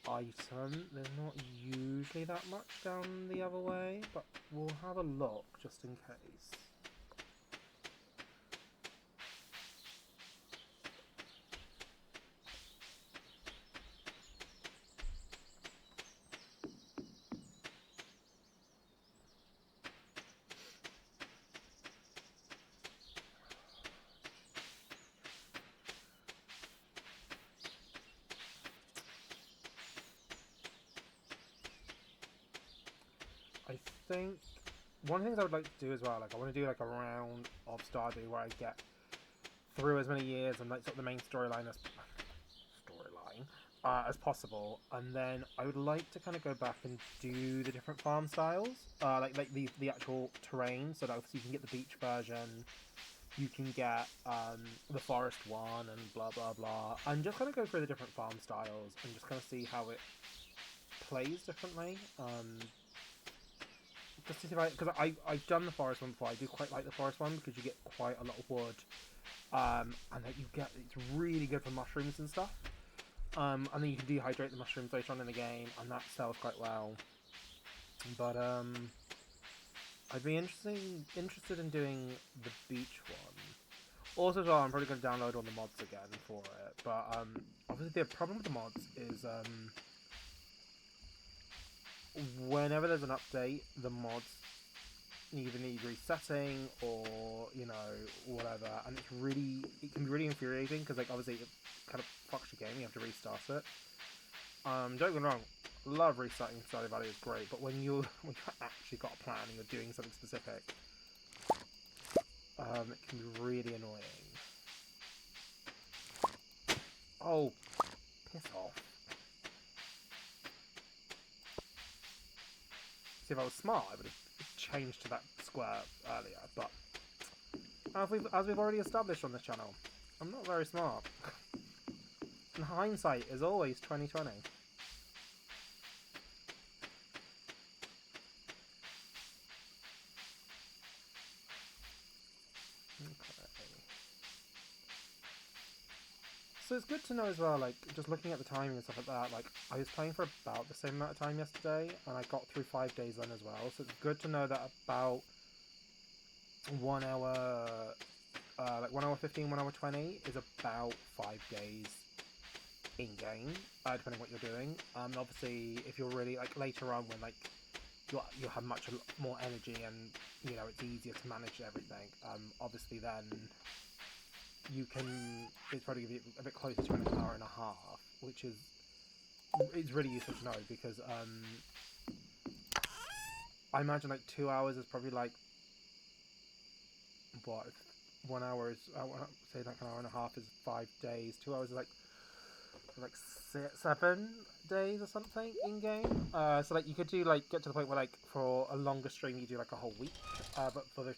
Speaker 1: item, there's not usually that much down the other way, but we'll have a look just in case. I think one of the things I would like to do as well, like I want to do like a round of Stardew where I get through as many years and like sort of the main storyline as possible, and then I would like to kind of go back and do the different farm styles, like the actual terrain, so that obviously you can get the beach version, you can get the forest one, and blah blah blah, and just kind of go through the different farm styles and just kind of see how it plays differently. Just to see if because I've done the forest one before. I do quite like the forest one because you get quite a lot of wood, and that it's really good for mushrooms and stuff. And then you can dehydrate the mushrooms later on in the game, and that sells quite well. But I'd be interested in doing the beach one. Also, as well, I'm probably going to download all the mods again for it. But obviously, the problem with the mods is whenever there's an update, the mods either need resetting or, you know, whatever, and it can be really infuriating because, like, obviously it kind of fucks your game, you have to restart it. Don't get me wrong, love restarting Stardew Valley is great, but when you've actually got a plan and you're doing something specific, it can be really annoying. Oh, piss off. See, if I was smart, I would have changed to that square earlier, but as we've already established on this channel, I'm not very smart. And hindsight is always 20/20. So it's good to know as well, like, just looking at the timing and stuff like that, like, I was playing for about the same amount of time yesterday, and I got through 5 days then as well, so it's good to know that about 1 hour, like 1 hour 15, 1 hour 20 is about 5 days in-game, depending what you're doing. Obviously, if you're really, like, later on when, like, you'll have much more energy and, you know, it's easier to manage everything, obviously then you can, it's probably a bit closer to an hour and a half, which is, it's really useful to know because I imagine like 2 hours is probably like, what, 1 hour is, say like an hour and a half is 5 days, 2 hours is like 7 days or something in game. So like you could do like, get to the point where like for a longer stream you do like a whole week, but for the,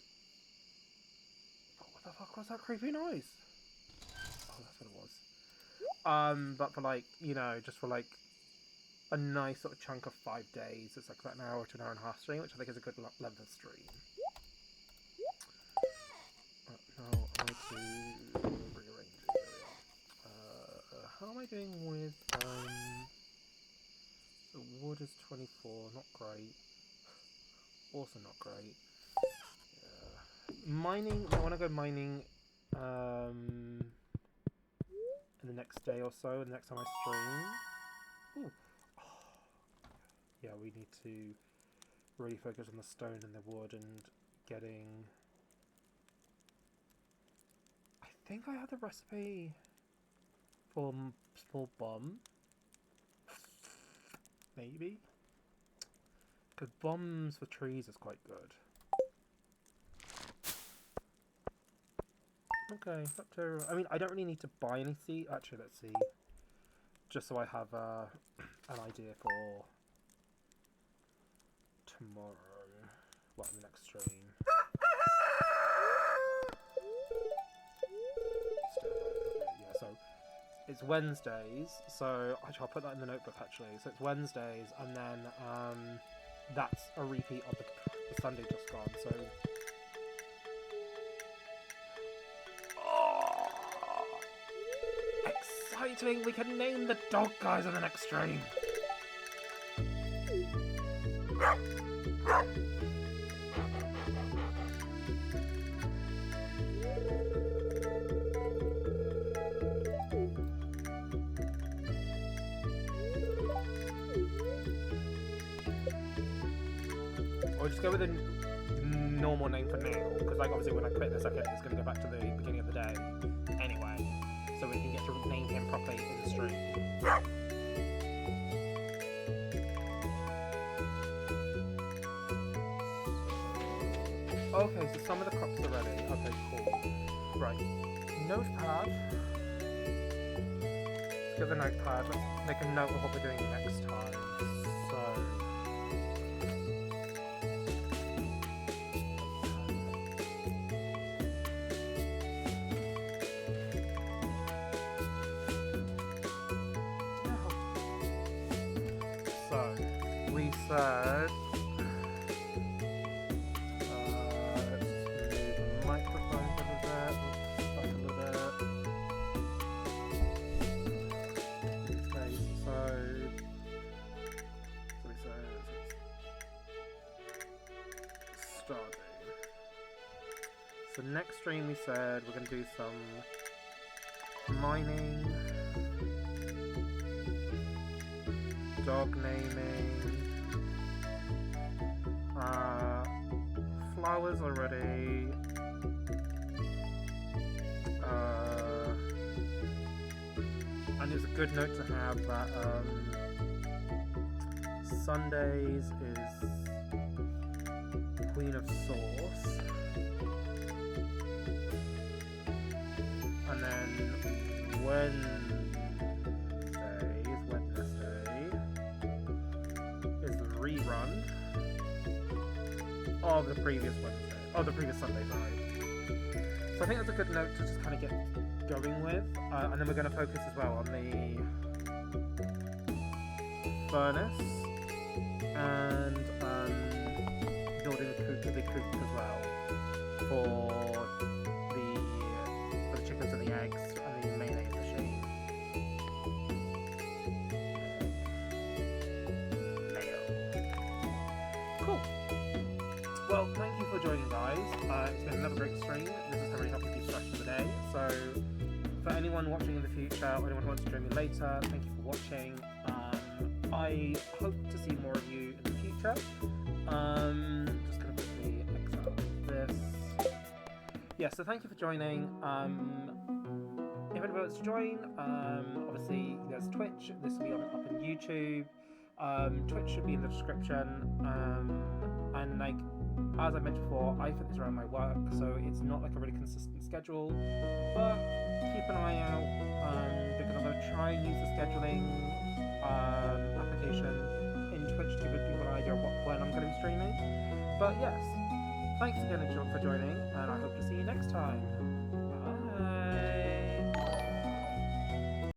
Speaker 1: what the fuck was that creepy noise? Oh, that's what it was. But for like, you know, just for like a nice sort of chunk of 5 days, it's like about an hour to an hour and a half stream, which I think is a good length of stream. Now I need to rearrange it. There we are. How am I doing with the wood is 24, not great. Also not great. Mining, I want to go mining in the next day or so, the next time I stream. Ooh. Oh. Yeah, we need to really focus on the stone and the wood and getting... I think I had the recipe for small bomb. Maybe? Because bombs for trees is quite good. Okay, up to... I mean, I don't really need to buy any seed. Actually, let's see. Just so I have an idea for tomorrow. Well, the next stream. Yeah, so it's Wednesdays. So actually, I'll put that in the notebook. Actually, so it's Wednesdays, and then that's a repeat of the Sunday just gone. So. Exciting! We can name the dog guys on the next stream! Or just go with a normal name for now, because like obviously when I quit in a second it's going to go back to the beginning of the day anyway. So we can get to name him properly in the stream. Okay, so some of the crops are ready. Okay, cool. Right. Notepad. Let's go to the notepad. Let's make a note of what we're doing next time. So... we said let's move the microphone a little bit, up a little bit. Okay, so we said starting. So next stream we said we're going to do some mining, dog naming, flowers already, and it's a good note to have that Sundays is Queen of Sauce, and then Wednesday is the rerun of the previous Wednesday, the previous Sunday, sorry. So I think that's a good note to just kind of get going with, and then we're going to focus as well on the furnace and building the big coop as well for the chickens and the eggs and the mayonnaise machine. joining, guys. It's been another great stream. This has really helped me de-stress for the day. So, for anyone watching in the future, or anyone who wants to join me later, thank you for watching. I hope to see more of you in the future. Just gonna quickly exile this. Yeah, so thank you for joining. If anybody wants to join, obviously there's Twitch. This will be up on YouTube. Twitch should be in the description. And like, as I mentioned before, I fit this around my work, so it's not like a really consistent schedule. But keep an eye out, because I'm going to try and use the scheduling application in Twitch to give people an idea of when I'm going to be streaming. But yes, thanks again for joining, and I hope to see you next time.